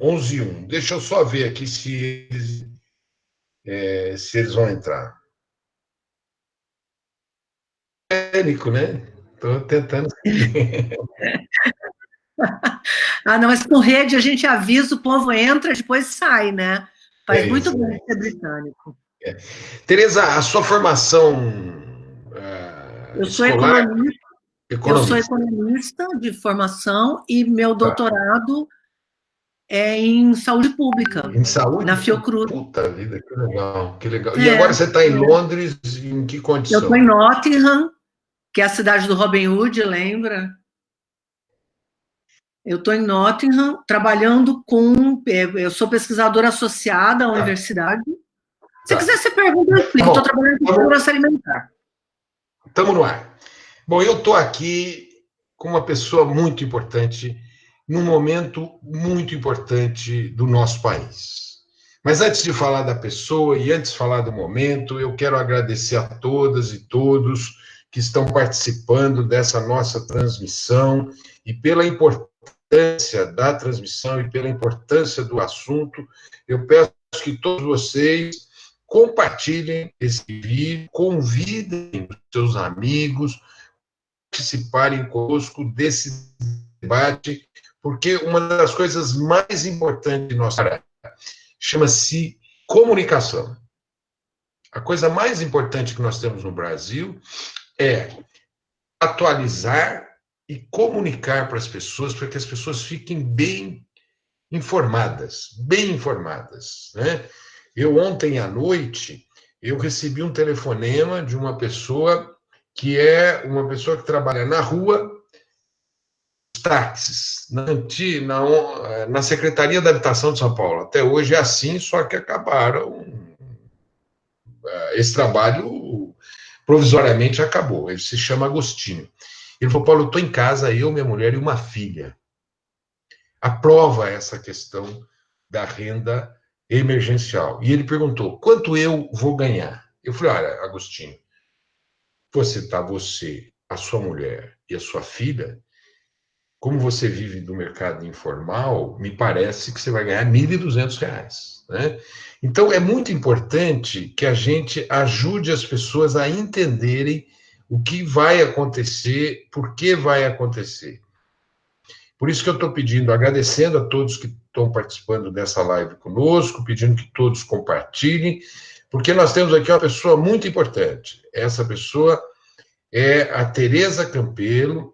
11h01. Deixa eu só ver aqui se eles vão entrar. Pânico, né? Estou tentando. Não, mas com rede a gente avisa, o povo entra, depois sai, né? Faz muito bem ser britânico. Tereza, a sua formação eu sou escolar... Eu sou economista de formação e meu doutorado é em saúde pública. Em saúde? Na Fiocruz. Puta vida, que legal, que legal. E agora você está em Londres, em que condição? Eu estou em Nottingham, que é a cidade do Robin Hood, lembra? Eu estou em Nottingham, trabalhando com... Eu sou pesquisadora associada à universidade. Se quiser, você pergunta, eu explico. Estou trabalhando com segurança alimentar. Estamos no ar. Bom, eu estou aqui com uma pessoa muito importante, num momento muito importante do nosso país. Mas antes de falar da pessoa e antes de falar do momento, eu quero agradecer a todas e todos que estão participando dessa nossa transmissão e pela importância da transmissão e pela importância do assunto. Eu peço que todos vocês compartilhem esse vídeo, convidem os seus amigos, participarem conosco desse debate, porque uma das coisas mais importantes de nossa área chama-se comunicação. A coisa mais importante que nós temos no Brasil é atualizar e comunicar para as pessoas, para que as pessoas fiquem bem informadas, né? Eu, ontem à noite, eu recebi um telefonema de uma pessoa que é uma pessoa que trabalha na rua, táxis, na Secretaria da Habitação de São Paulo. Até hoje é assim, só que acabaram. Esse trabalho provisoriamente acabou. Ele se chama Agostinho. Ele falou: Paulo, eu estou em casa, eu, minha mulher e uma filha. Aprova essa questão da renda emergencial. E ele perguntou: quanto eu vou ganhar? Eu falei: olha, Agostinho, você, a sua mulher e a sua filha, como você vive do mercado informal, me parece que você vai ganhar R$ 1.200, né? Então, é muito importante que a gente ajude as pessoas a entenderem o que vai acontecer, por que vai acontecer. Por isso que eu estou pedindo, agradecendo a todos que estão participando dessa live conosco, pedindo que todos compartilhem, porque nós temos aqui uma pessoa muito importante. Essa pessoa é a Tereza Campelo.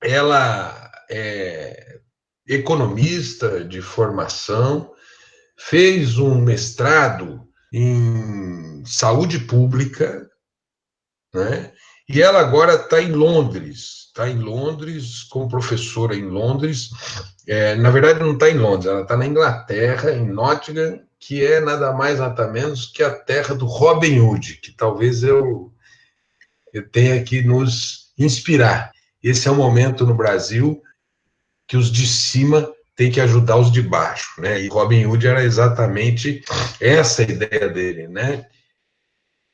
Ela é economista de formação, fez um mestrado em saúde pública, né? E ela agora está em Londres, como professora em Londres. Na verdade, não está em Londres, ela está na Inglaterra, em Nottingham, que é nada mais, nada menos que a terra do Robin Hood, que talvez eu tenha que nos inspirar. Esse é o momento no Brasil que os de cima têm que ajudar os de baixo, né? E Robin Hood era exatamente essa a ideia dele, né?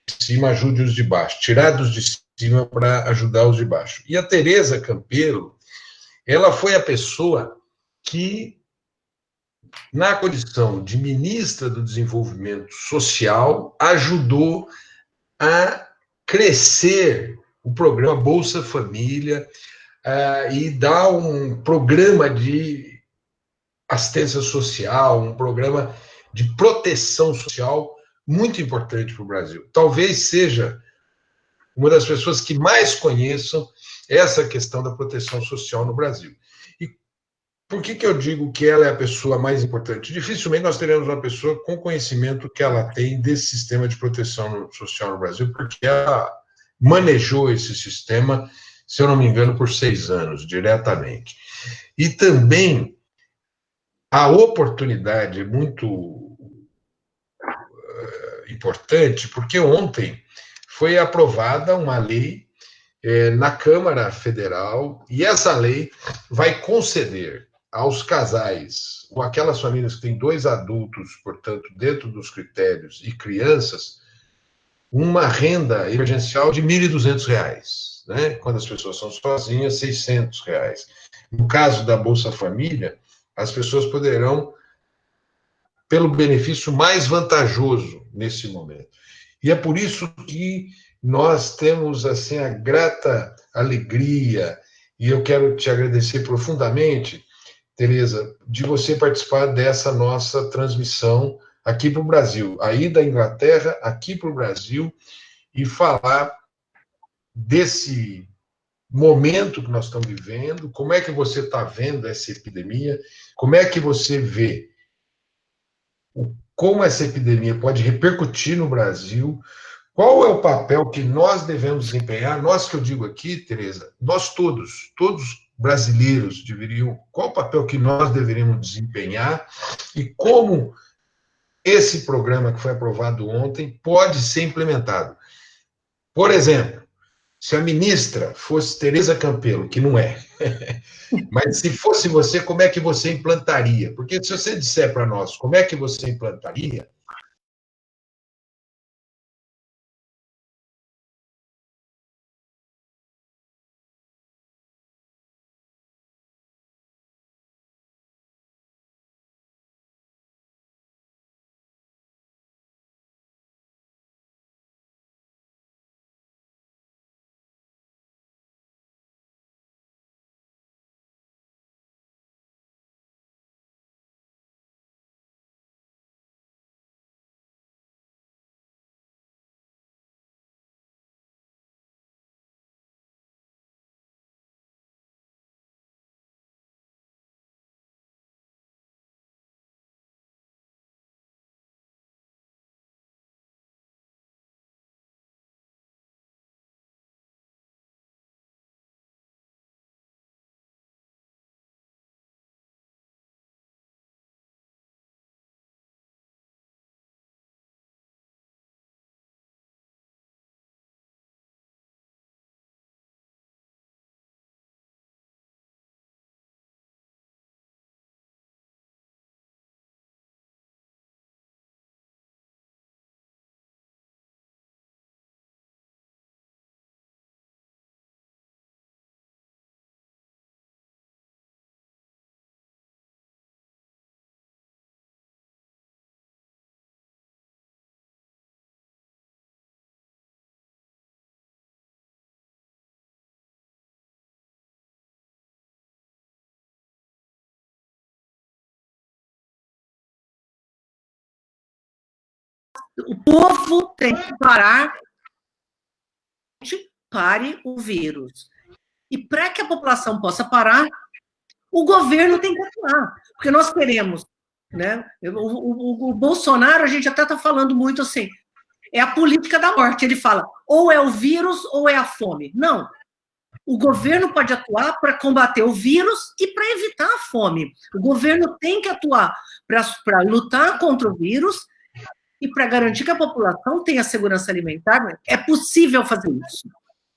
De cima ajude os de baixo, tirar dos de cima para ajudar os de baixo. E a Tereza Campelo, ela foi a pessoa que, na condição de ministra do Desenvolvimento Social, ajudou a crescer o programa Bolsa Família e dar um programa de assistência social, um programa de proteção social muito importante para o Brasil. Talvez seja uma das pessoas que mais conheçam essa questão da proteção social no Brasil. E por que eu digo que ela é a pessoa mais importante? Dificilmente nós teremos uma pessoa com conhecimento que ela tem desse sistema de proteção social no Brasil, porque ela manejou esse sistema, se eu não me engano, por 6 anos, diretamente. E também a oportunidade é muito importante, porque ontem foi aprovada uma lei na Câmara Federal, e essa lei vai conceder aos casais, ou aquelas famílias que têm 2 adultos, portanto, dentro dos critérios, e crianças, uma renda emergencial de R$ 1.200, né? Quando as pessoas são sozinhas, R$ 600. No caso da Bolsa Família, as pessoas poderão, pelo benefício mais vantajoso nesse momento. E é por isso que nós temos assim a grata alegria, e eu quero te agradecer profundamente, Tereza, de você participar dessa nossa transmissão aqui para o Brasil, aí da Inglaterra, aqui para o Brasil, e falar desse momento que nós estamos vivendo, como é que você está vendo essa epidemia, como é que você vê como essa epidemia pode repercutir no Brasil, qual é o papel que nós devemos desempenhar, nós que eu digo aqui, Tereza, nós todos brasileiros deveriam, qual o papel que nós deveríamos desempenhar e como esse programa que foi aprovado ontem pode ser implementado. Por exemplo, se a ministra fosse Tereza Campelo, que não é, mas se fosse você, como é que você implantaria? Porque se você disser para nós como é que você implantaria, o povo tem que parar, pare o vírus. E para que a população possa parar, o governo tem que atuar, porque nós queremos, né? O Bolsonaro, a gente até está falando muito assim, é a política da morte. Ele fala, ou é o vírus ou é a fome. Não. O governo pode atuar para combater o vírus e para evitar a fome. O governo tem que atuar para lutar contra o vírus e para garantir que a população tenha segurança alimentar. É possível fazer isso.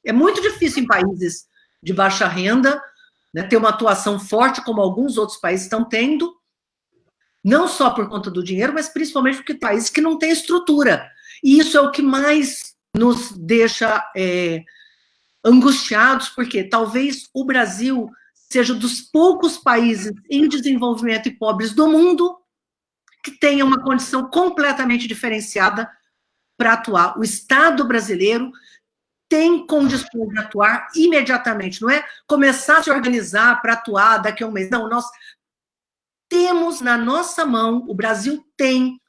É muito difícil em países de baixa renda, né, ter uma atuação forte como alguns outros países estão tendo, não só por conta do dinheiro, mas principalmente porque países que não têm estrutura. E isso é o que mais nos deixa angustiados, porque talvez o Brasil seja dos poucos países em desenvolvimento e pobres do mundo que tenha uma condição completamente diferenciada para atuar. O Estado brasileiro tem condições de atuar imediatamente, não é começar a se organizar para atuar daqui a um mês. Não, nós temos na nossa mão, o Brasil tem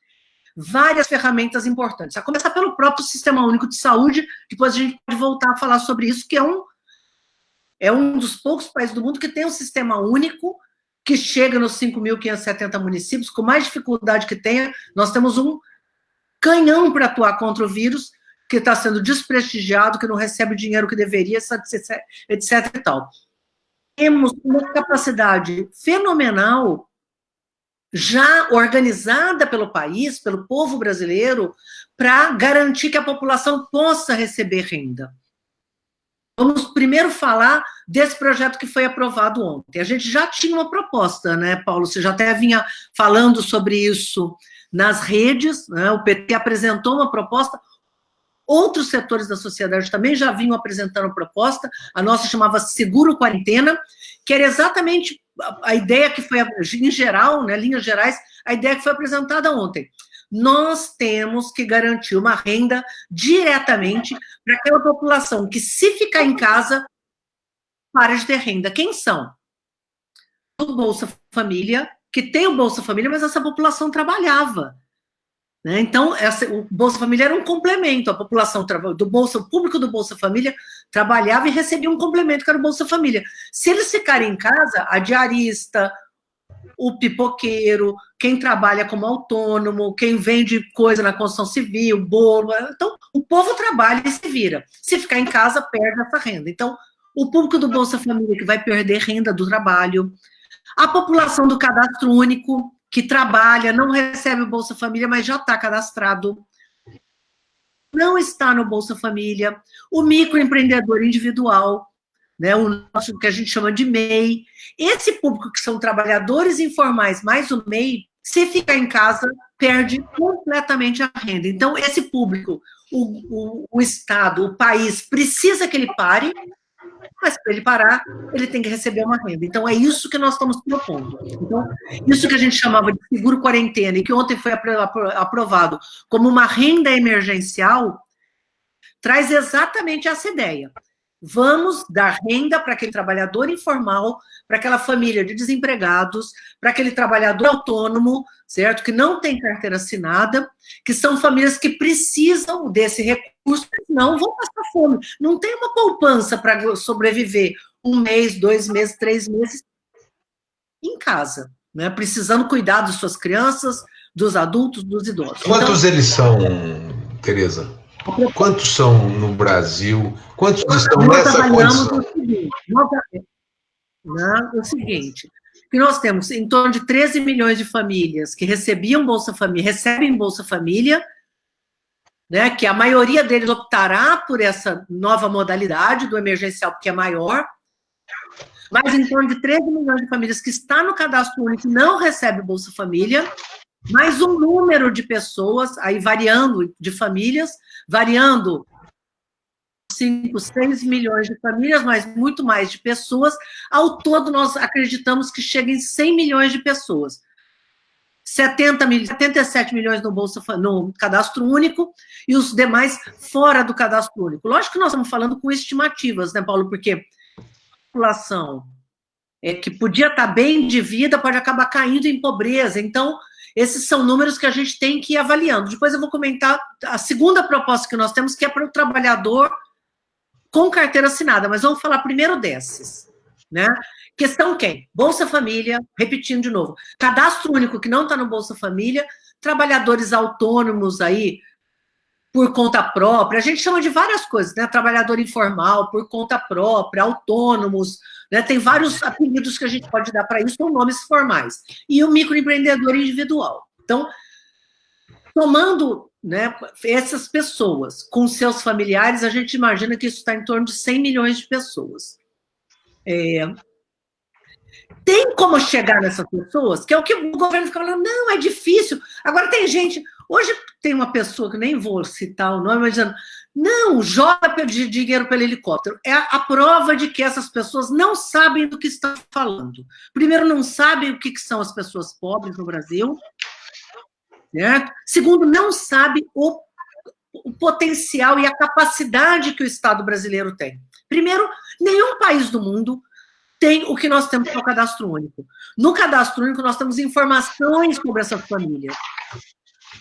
várias ferramentas importantes, a começar pelo próprio Sistema Único de Saúde, depois a gente pode voltar a falar sobre isso, que é um dos poucos países do mundo que tem um sistema único, que chega nos 5.570 municípios, com mais dificuldade que tenha, nós temos um canhão para atuar contra o vírus, que está sendo desprestigiado, que não recebe o dinheiro que deveria, etc. e tal. Temos uma capacidade fenomenal, já organizada pelo país, pelo povo brasileiro, para garantir que a população possa receber renda. Vamos primeiro falar desse projeto que foi aprovado ontem. A gente já tinha uma proposta, né, Paulo? Você já até vinha falando sobre isso nas redes, né? O PT apresentou uma proposta, outros setores da sociedade também já vinham apresentando proposta, a nossa chamava Seguro Quarentena, que era exatamente a ideia que foi, em geral, né, linhas gerais, a ideia que foi apresentada ontem. Nós temos que garantir uma renda diretamente para aquela população que, se ficar em casa, para de ter renda. Quem são? O Bolsa Família, que tem o Bolsa Família, mas essa população trabalhava. Né? Então, o Bolsa Família era um complemento. A população do Bolsa, o público do Bolsa Família trabalhava e recebia um complemento, que era o Bolsa Família. Se eles ficarem em casa, a diarista, o pipoqueiro, quem trabalha como autônomo, quem vende coisa na construção civil, bolo. Então, o povo trabalha e se vira. Se ficar em casa, perde essa renda. Então, o público do Bolsa Família que vai perder renda do trabalho, a população do cadastro único, que trabalha, não recebe o Bolsa Família, mas já está cadastrado, não está no Bolsa Família, o microempreendedor individual, né, o nosso, que a gente chama de MEI, esse público que são trabalhadores informais, mais o MEI, se ficar em casa, perde completamente a renda. Então, esse público, o Estado, o país, precisa que ele pare, mas para ele parar, ele tem que receber uma renda. Então, é isso que nós estamos propondo. Então, isso que a gente chamava de seguro quarentena, e que ontem foi aprovado como uma renda emergencial, traz exatamente essa ideia. Vamos dar renda para aquele trabalhador informal, para aquela família de desempregados, para aquele trabalhador autônomo, certo? Que não tem carteira assinada, que são famílias que precisam desse recurso, não vão passar fome. Não tem uma poupança para sobreviver 1 mês, 2 meses, 3 meses em casa, né? Precisando cuidar das suas crianças, dos adultos, dos idosos. Quantos eles são, Tereza? Quantos são no Brasil? Quantos estão nessa condição? O seguinte, que nós temos em torno de 13 milhões de famílias que recebiam Bolsa Família, recebem Bolsa Família, né, que a maioria deles optará por essa nova modalidade do emergencial, porque é maior, mas em torno de 13 milhões de famílias que está no cadastro único não recebe Bolsa Família, mais um número de pessoas, aí variando de famílias, variando 5, 6 milhões de famílias, mas muito mais de pessoas. Ao todo, nós acreditamos que chega em 100 milhões de pessoas. 77 milhões no cadastro único e os demais fora do cadastro único. Lógico que nós estamos falando com estimativas, né, Paulo? Porque a população que podia estar bem de vida pode acabar caindo em pobreza. Então, esses são números que a gente tem que ir avaliando. Depois eu vou comentar a segunda proposta que nós temos, que é para o trabalhador com carteira assinada, mas vamos falar primeiro desses, né? Questão quem? Bolsa Família, repetindo de novo, cadastro único que não está no Bolsa Família, trabalhadores autônomos aí, por conta própria, a gente chama de várias coisas, né? Trabalhador informal, por conta própria, autônomos, né? Tem vários apelidos que a gente pode dar para isso, são nomes formais. E o microempreendedor individual. Então, tomando, né, essas pessoas com seus familiares, a gente imagina que isso está em torno de 100 milhões de pessoas. Tem como chegar nessas pessoas, que é o que o governo fica falando, não, é difícil. Agora tem gente, hoje tem uma pessoa, que nem vou citar o nome, mas dizendo, não, joga dinheiro pelo helicóptero. É a prova de que essas pessoas não sabem do que estão falando. Primeiro, não sabem o que são as pessoas pobres no Brasil. Certo? Segundo, não sabe o potencial e a capacidade que o Estado brasileiro tem. Primeiro, nenhum país do mundo tem o que nós temos no cadastro único. No cadastro único, nós temos informações sobre essas famílias.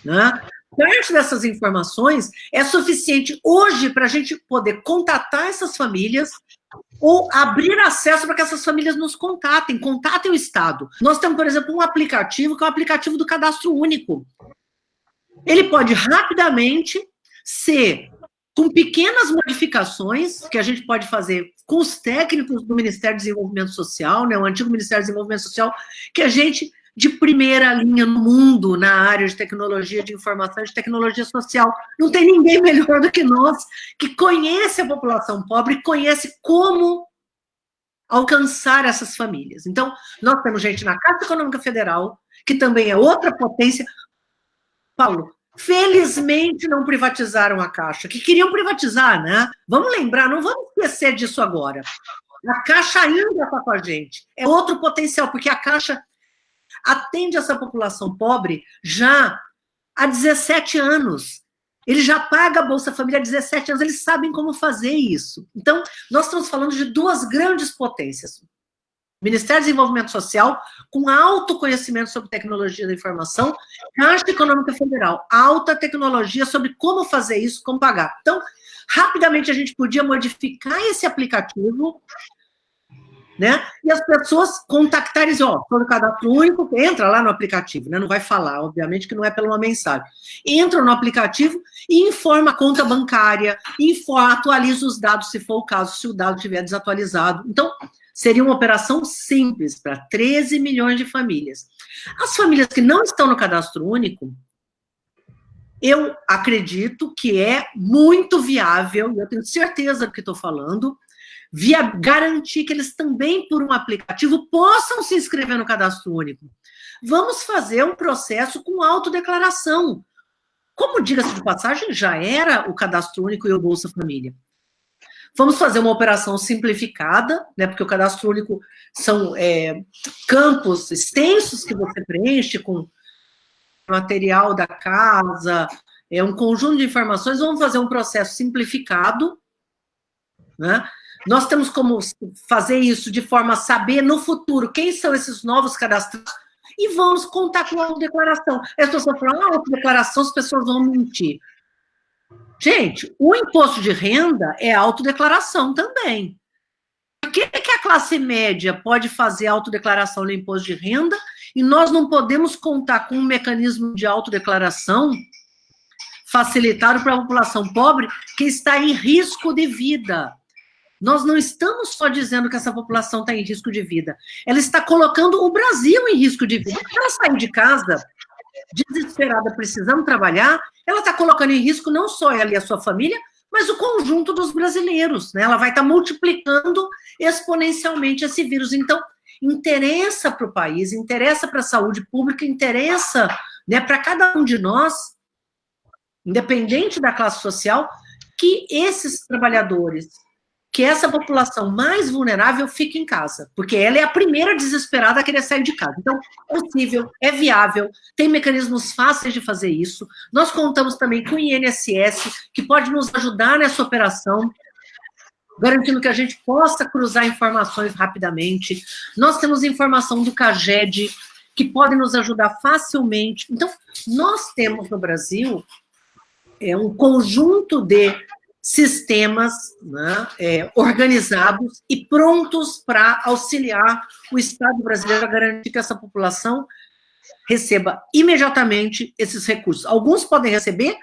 Né? Parte dessas informações é suficiente hoje para a gente poder contatar essas famílias ou abrir acesso para que essas famílias nos contatem o Estado. Nós temos, por exemplo, um aplicativo, que é o aplicativo do Cadastro Único. Ele pode rapidamente ser, com pequenas modificações, que a gente pode fazer com os técnicos do Ministério do Desenvolvimento Social, né, o antigo Ministério do Desenvolvimento Social, que a gente, de primeira linha no mundo, na área de tecnologia de informação, de tecnologia social, não tem ninguém melhor do que nós, que conhece a população pobre, conhece como alcançar essas famílias. Então, nós temos gente na Caixa Econômica Federal, que também é outra potência. Paulo, felizmente não privatizaram a Caixa, que queriam privatizar, né? Vamos lembrar, não vamos esquecer disso agora. A Caixa ainda está com a gente. É outro potencial, porque a Caixa atende essa população pobre já há 17 anos. Ele já paga a Bolsa Família há 17 anos, eles sabem como fazer isso. Então, nós estamos falando de duas grandes potências. Ministério do Desenvolvimento Social, com alto conhecimento sobre tecnologia da informação, Caixa Econômica Federal, alta tecnologia sobre como fazer isso, como pagar. Então, rapidamente a gente podia modificar esse aplicativo, né? E as pessoas contactarem, no cadastro único, entra lá no aplicativo, né? Não vai falar, obviamente, que não é pela uma mensagem. Entra no aplicativo e informa a conta bancária, atualiza os dados, se for o caso, se o dado estiver desatualizado. Então, seria uma operação simples para 13 milhões de famílias. As famílias que não estão no cadastro único, eu acredito que é muito viável, e eu tenho certeza do que estou falando, garantir que eles também, por um aplicativo, possam se inscrever no cadastro único. Vamos fazer um processo com autodeclaração. Como, diga-se de passagem, já era o cadastro único e o Bolsa Família. Vamos fazer uma operação simplificada, né, porque o cadastro único são campos extensos que você preenche com material da casa, um conjunto de informações. Vamos fazer um processo simplificado, né? Nós temos como fazer isso de forma a saber no futuro quem são esses novos cadastrados e vamos contar com a autodeclaração. As pessoas falam, autodeclaração, as pessoas vão mentir. Gente, o imposto de renda é autodeclaração também. Por que a classe média pode fazer autodeclaração no imposto de renda e nós não podemos contar com um mecanismo de autodeclaração facilitado para a população pobre que está em risco de vida? Nós não estamos só dizendo que essa população está em risco de vida, ela está colocando o Brasil em risco de vida. Ela sair de casa desesperada, precisando trabalhar, ela está colocando em risco não só ela e a sua família, mas o conjunto dos brasileiros, né? Ela vai estar multiplicando exponencialmente esse vírus. Então, interessa para o país, interessa para a saúde pública, interessa, né, para cada um de nós, independente da classe social, que esses trabalhadores, que essa população mais vulnerável fique em casa, porque ela é a primeira desesperada a querer sair de casa. Então, é possível, é viável, tem mecanismos fáceis de fazer isso. Nós contamos também com o INSS, que pode nos ajudar nessa operação, garantindo que a gente possa cruzar informações rapidamente. Nós temos informação do CAGED, que pode nos ajudar facilmente. Então, nós temos no Brasil um conjunto de sistemas, né, organizados e prontos para auxiliar o Estado brasileiro a garantir que essa população receba imediatamente esses recursos. Alguns podem receber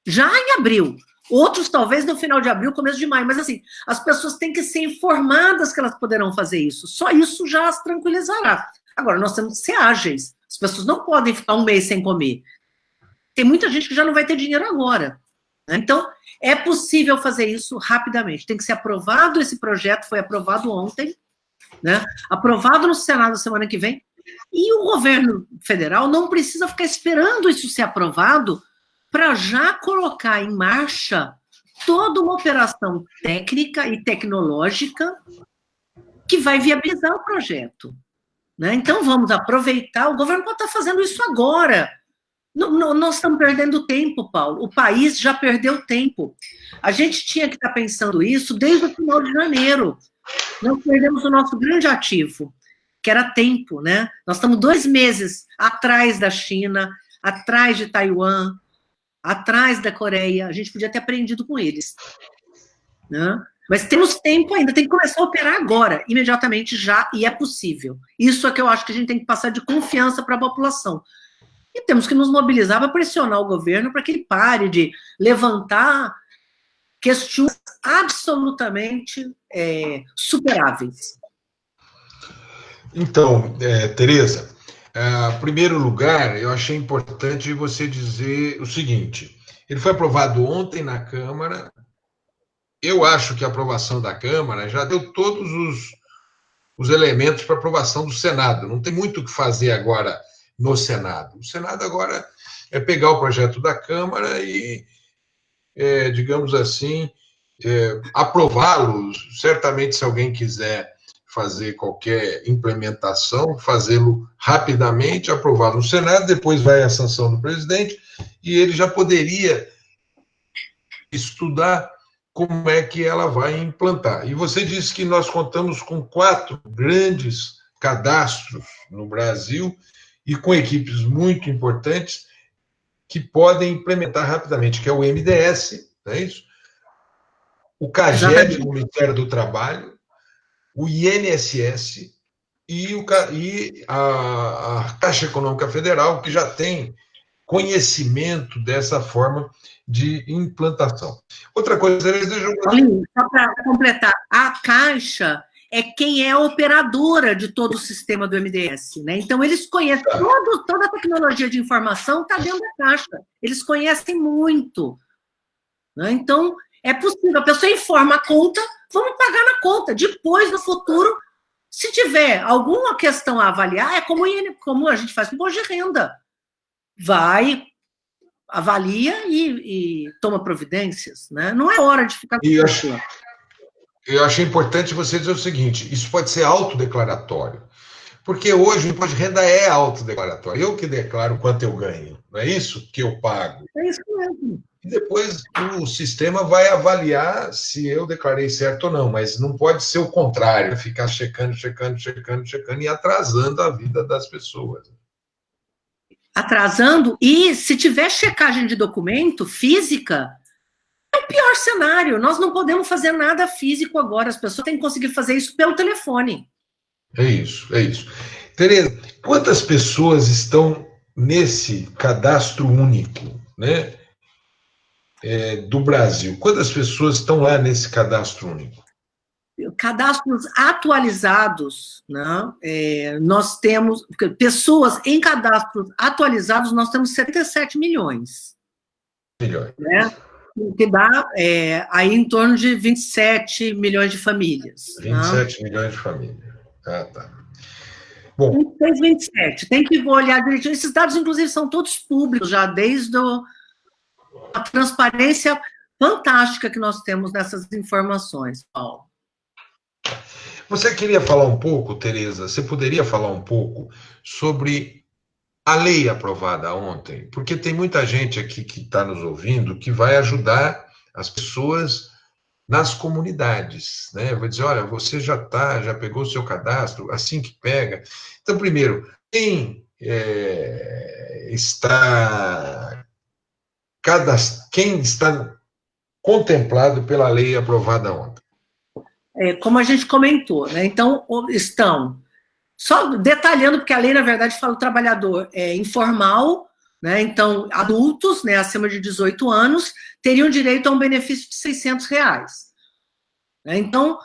já em abril, outros talvez no final de abril, começo de maio, mas assim, as pessoas têm que ser informadas que elas poderão fazer isso, só isso já as tranquilizará. Agora, nós temos que ser ágeis, as pessoas não podem ficar um mês sem comer. Tem muita gente que já não vai ter dinheiro agora. Então, é possível fazer isso rapidamente. Tem que ser aprovado esse projeto, foi aprovado ontem, né? Aprovado no Senado semana que vem, e o governo federal não precisa ficar esperando isso ser aprovado para já colocar em marcha toda uma operação técnica e tecnológica que vai viabilizar o projeto, né? Então, vamos aproveitar, o governo pode estar fazendo isso agora. Nós estamos perdendo tempo, Paulo. O país já perdeu tempo. A gente tinha que estar pensando isso desde o final de janeiro. Nós perdemos o nosso grande ativo, que era tempo, né? Nós estamos 2 meses atrás da China, atrás de Taiwan, atrás da Coreia. A gente podia ter aprendido com eles, né? Mas temos tempo ainda, tem que começar a operar agora, imediatamente já, e é possível. Isso é que eu acho que a gente tem que passar de confiança para a população. E temos que nos mobilizar para pressionar o governo para que ele pare de levantar questões absolutamente superáveis. Então, Tereza, em primeiro lugar, eu achei importante você dizer o seguinte: ele foi aprovado ontem na Câmara. Eu acho que a aprovação da Câmara já deu todos os elementos para aprovação do Senado. Não tem muito o que fazer agora no Senado. O Senado agora é pegar o projeto da Câmara e, digamos assim, aprová-los. Certamente, se alguém quiser fazer qualquer implementação, fazê-lo rapidamente, aprovado no Senado, depois vai à sanção do presidente, e ele já poderia estudar como é que ela vai implantar. E você disse que nós contamos com 4 grandes cadastros no Brasil e com equipes muito importantes que podem implementar rapidamente, que é o MDS, não é isso? O CAGED, do Ministério do Trabalho, o INSS e a Caixa Econômica Federal, que já tem conhecimento dessa forma de implantação. Outra coisa, só para completar, a Caixa é quem é a operadora de todo o sistema do MDS, né? Então, eles conhecem, toda a tecnologia de informação está dentro da Caixa, eles conhecem muito, né? Então, é possível, a pessoa informa a conta, vamos pagar na conta, depois, no futuro, se tiver alguma questão a avaliar, é como a gente faz com o imposto de renda, vai, avalia e toma providências, né? Não é hora de ficar... Eu achei importante você dizer o seguinte, isso pode ser autodeclaratório, porque hoje o imposto de renda é autodeclaratório, eu que declaro quanto eu ganho, não é isso que eu pago? É isso mesmo. E depois o sistema vai avaliar se eu declarei certo ou não, mas não pode ser o contrário, ficar checando e atrasando a vida das pessoas. Atrasando, e se tiver checagem de documento física, é o pior cenário. Nós não podemos fazer nada físico agora, as pessoas têm que conseguir fazer isso pelo telefone. É isso. Tereza, quantas pessoas estão nesse cadastro único, né, do Brasil? Quantas pessoas estão lá nesse cadastro único? Cadastros atualizados, né? Nós temos pessoas em cadastros atualizados, nós temos 77 milhões. Né? Que dá aí em torno de 27 milhões de famílias. 27 milhões de famílias. Ah, tá. Bom. 27. Tem que olhar direitinho. Esses dados, inclusive, são todos públicos, já desde a transparência fantástica que nós temos nessas informações, Paulo. Você queria falar um pouco, Tereza, você poderia falar um pouco sobre a lei aprovada ontem? Porque tem muita gente aqui que está nos ouvindo que vai ajudar as pessoas nas comunidades, né? Vai dizer, olha, você já pegou o seu cadastro, assim que pega. Então, primeiro, quem está contemplado pela lei aprovada ontem? Como a gente comentou, né? Então, estão, só detalhando, porque a lei, na verdade, fala o trabalhador informal, né? Então, adultos, né, acima de 18 anos, teriam direito a um benefício de R$600. Né? Então,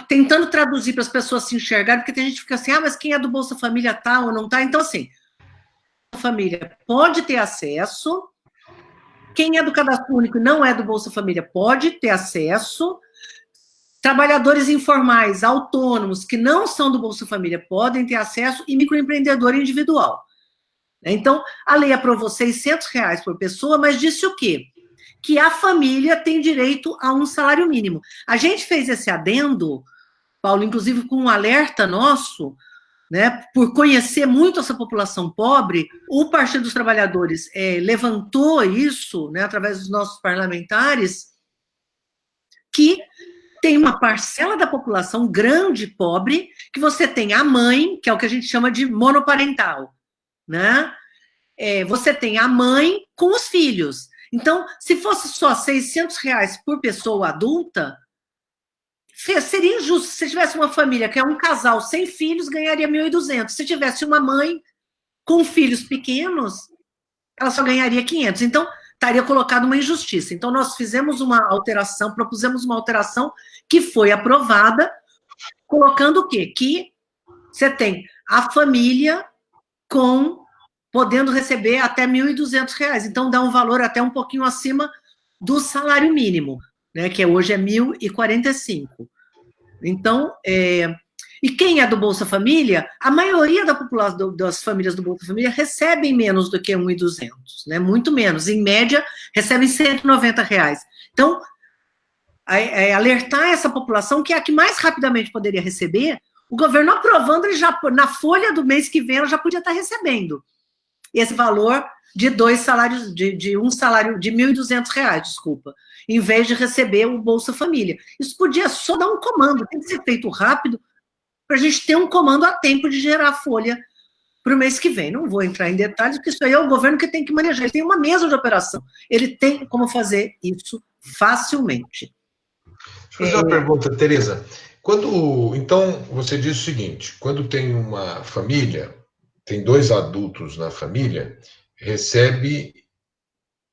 tentando traduzir para as pessoas se enxergarem, porque tem gente que fica assim, mas quem é do Bolsa Família tá ou não tá? Então, assim, a família pode ter acesso, quem é do Cadastro Único e não é do Bolsa Família pode ter acesso, trabalhadores informais, autônomos, que não são do Bolsa Família, podem ter acesso, e microempreendedor individual. Então, a lei aprovou R$600 por pessoa, mas disse o quê? Que a família tem direito a um salário mínimo. A gente fez esse adendo, Paulo, inclusive com um alerta nosso, né, por conhecer muito essa população pobre, o Partido dos Trabalhadores levantou isso, né, através dos nossos parlamentares, que tem uma parcela da população grande, pobre, que você tem a mãe, que é o que a gente chama de monoparental, né? Você tem a mãe com os filhos. Então, se fosse só R$600 por pessoa adulta, seria injusto. Se tivesse uma família que é um casal sem filhos, ganharia 1.200. Se tivesse uma mãe com filhos pequenos, ela só ganharia 500. Então, estaria colocado uma injustiça. Então, nós fizemos uma alteração, propusemos uma alteração que foi aprovada, colocando o quê? Que você tem a família podendo receber até R$1.200. Então, dá um valor até um pouquinho acima do salário mínimo, né, que hoje é R$1.045. Então, e quem é do Bolsa Família, a maioria da população das famílias do Bolsa Família recebem menos do que R$1.200, né? Muito menos. Em média, recebem R$190. Então, alertar essa população, que é a que mais rapidamente poderia receber, o governo aprovando, ele já, na folha do mês que vem, ela já podia estar recebendo esse valor de 2 salários, de um salário de R$ 1.200, desculpa, em vez de receber o Bolsa Família. Isso podia só dar um comando, tem que ser feito rápido, para a gente ter um comando a tempo de gerar folha para o mês que vem. Não vou entrar em detalhes, porque isso aí é o governo que tem que manejar. Ele tem uma mesa de operação. Ele tem como fazer isso facilmente. Deixa eu fazer uma pergunta, Tereza. Então, você diz o seguinte, quando tem uma família, tem 2 adultos na família, recebe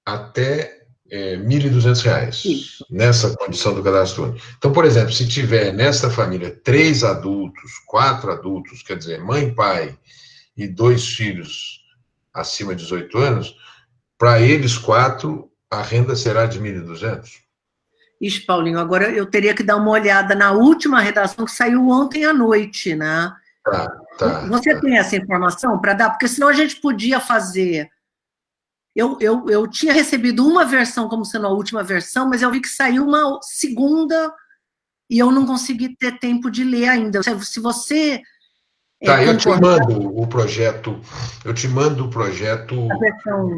até R$ 1.200, nessa condição do cadastro único. Então, por exemplo, se tiver nessa família 3 adultos, 4 adultos, quer dizer, mãe, pai e 2 filhos acima de 18 anos, para eles 4, a renda será de 1.200? Ixi, Paulinho, agora eu teria que dar uma olhada na última redação que saiu ontem à noite, né? Tá. Você tem essa informação para dar? Porque senão a gente podia fazer... Eu tinha recebido uma versão como sendo a última versão, mas eu vi que saiu uma segunda e eu não consegui ter tempo de ler ainda. Se você... Tá, eu te mando o projeto, a versão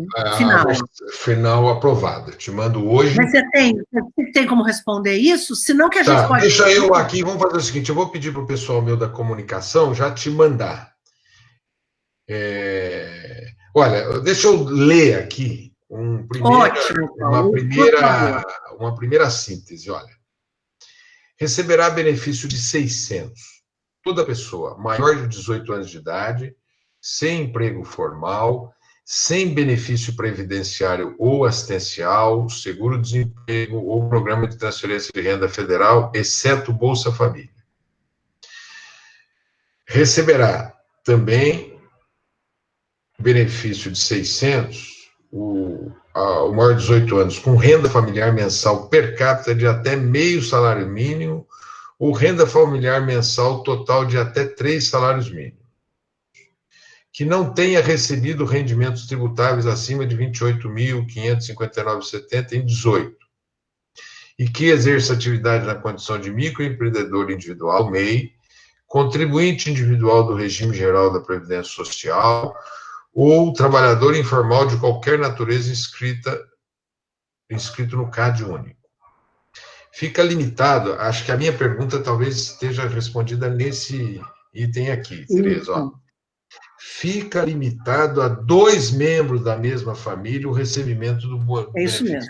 final aprovada. Te mando hoje. Mas você tem como responder isso? Senão que a gente pode... Deixa eu aqui, vamos fazer o seguinte, eu vou pedir para o pessoal meu da comunicação já te mandar. Olha, deixa eu ler aqui uma primeira síntese, olha. Receberá benefício de 600. Toda pessoa maior de 18 anos de idade, sem emprego formal, sem benefício previdenciário ou assistencial, seguro-desemprego ou programa de transferência de renda federal, exceto Bolsa Família. Receberá também benefício de 600, o maior de 18 anos, com renda familiar mensal per capita de até meio salário mínimo, ou renda familiar mensal total de até 3 salários mínimos, que não tenha recebido rendimentos tributáveis acima de R$ 28.559,70 em 18, e que exerça atividade na condição de microempreendedor individual, MEI, contribuinte individual do regime geral da Previdência Social, ou trabalhador informal de qualquer natureza inscrito no CAD único. Fica limitado, acho que a minha pergunta talvez esteja respondida nesse item aqui, Tereza. Ó. Fica limitado a 2 membros da mesma família o recebimento do benefício. É isso mesmo.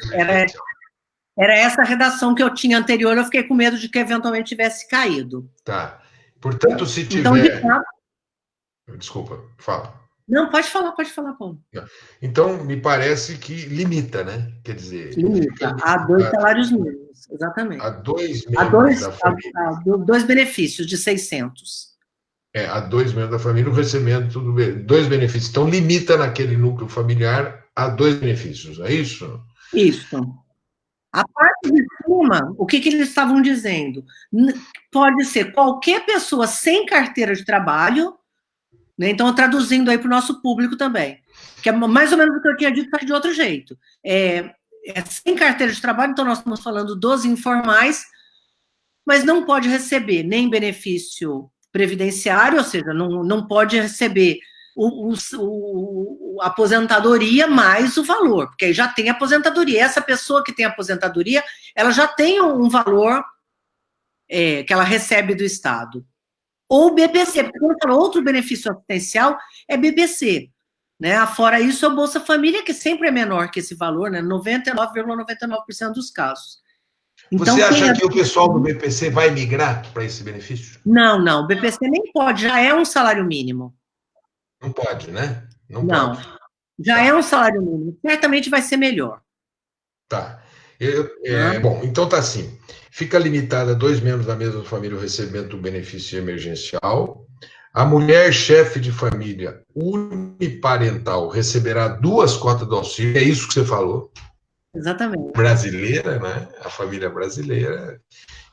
Era essa a redação que eu tinha anterior, eu fiquei com medo de que eventualmente tivesse caído. Tá. Portanto, se tiver... Então, de fato... Desculpa, fala. Não, pode falar, Paulo. Então, me parece que limita, né? Quer dizer... Limita a 2 salários mínimos, exatamente. A 2 membros da família. A 2 benefícios de 600. A 2 membros da família o recebimento de 2 benefícios. Então, limita naquele núcleo familiar a 2 benefícios, é isso? Isso. A parte de cima, o que eles estavam dizendo? Pode ser qualquer pessoa sem carteira de trabalho, né? Então, traduzindo aí para o nosso público também, que é mais ou menos o que eu tinha dito, mas de outro jeito. Sem carteira de trabalho, então nós estamos falando dos informais, mas não pode receber nem benefício previdenciário, ou seja, não pode receber a aposentadoria mais o valor, porque aí já tem aposentadoria. Essa pessoa que tem aposentadoria, ela já tem um valor que ela recebe do Estado. Ou BPC, porque quando fala outro benefício assistencial, é BPC. Né? Fora isso, é o Bolsa Família, que sempre é menor que esse valor, né? 99,99% dos casos. Então, você acha que o pessoal do BPC vai migrar para esse benefício? Não, o BPC nem pode, já é um salário mínimo. Não pode, né? Não pode. Já é um salário mínimo, certamente vai ser melhor. Tá. Bom, então tá assim. Fica limitada a 2 membros da mesma família o recebimento do benefício emergencial. A mulher chefe de família uniparental receberá 2 cotas do auxílio, é isso que você falou. Exatamente. Brasileira, né? A família brasileira.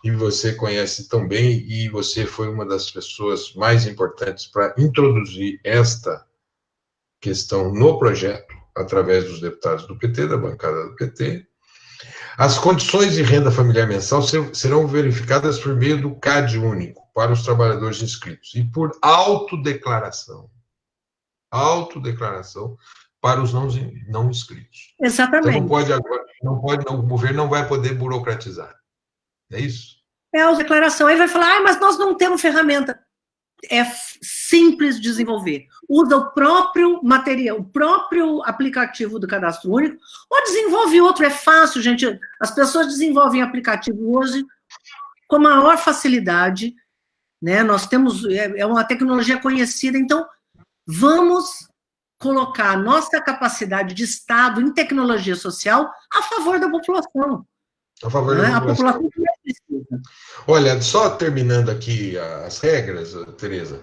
E você conhece tão bem, e você foi uma das pessoas mais importantes para introduzir esta questão no projeto, através dos deputados do PT, da bancada do PT. As condições de renda familiar mensal serão verificadas por meio do CAD único para os trabalhadores inscritos e por autodeclaração para os não inscritos. Exatamente. Então não pode agora, o governo não vai poder burocratizar. É isso? É a declaração. Aí vai falar, mas nós não temos ferramenta. É simples de desenvolver. Usa o próprio material, o próprio aplicativo do Cadastro Único, ou desenvolve outro, é fácil, gente. As pessoas desenvolvem aplicativo hoje com maior facilidade, né? Nós temos, é uma tecnologia conhecida, então vamos colocar a nossa capacidade de Estado em tecnologia social a favor da população. A favor da população. A população precisa. Olha, só terminando aqui as regras, Tereza,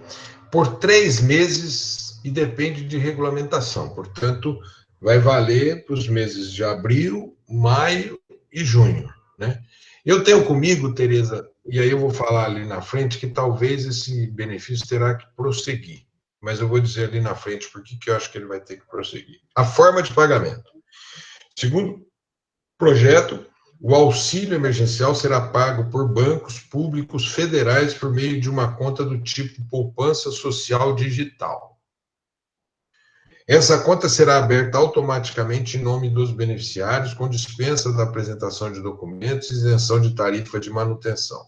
por 3 meses e depende de regulamentação, portanto, vai valer para os meses de abril, maio e junho, né? Eu tenho comigo, Tereza, e aí eu vou falar ali na frente que talvez esse benefício terá que prosseguir, mas eu vou dizer ali na frente porque que eu acho que ele vai ter que prosseguir. A forma de pagamento. Segundo o projeto, o auxílio emergencial será pago por bancos públicos federais por meio de uma conta do tipo poupança social digital. Essa conta será aberta automaticamente em nome dos beneficiários, com dispensa da apresentação de documentos e isenção de tarifa de manutenção.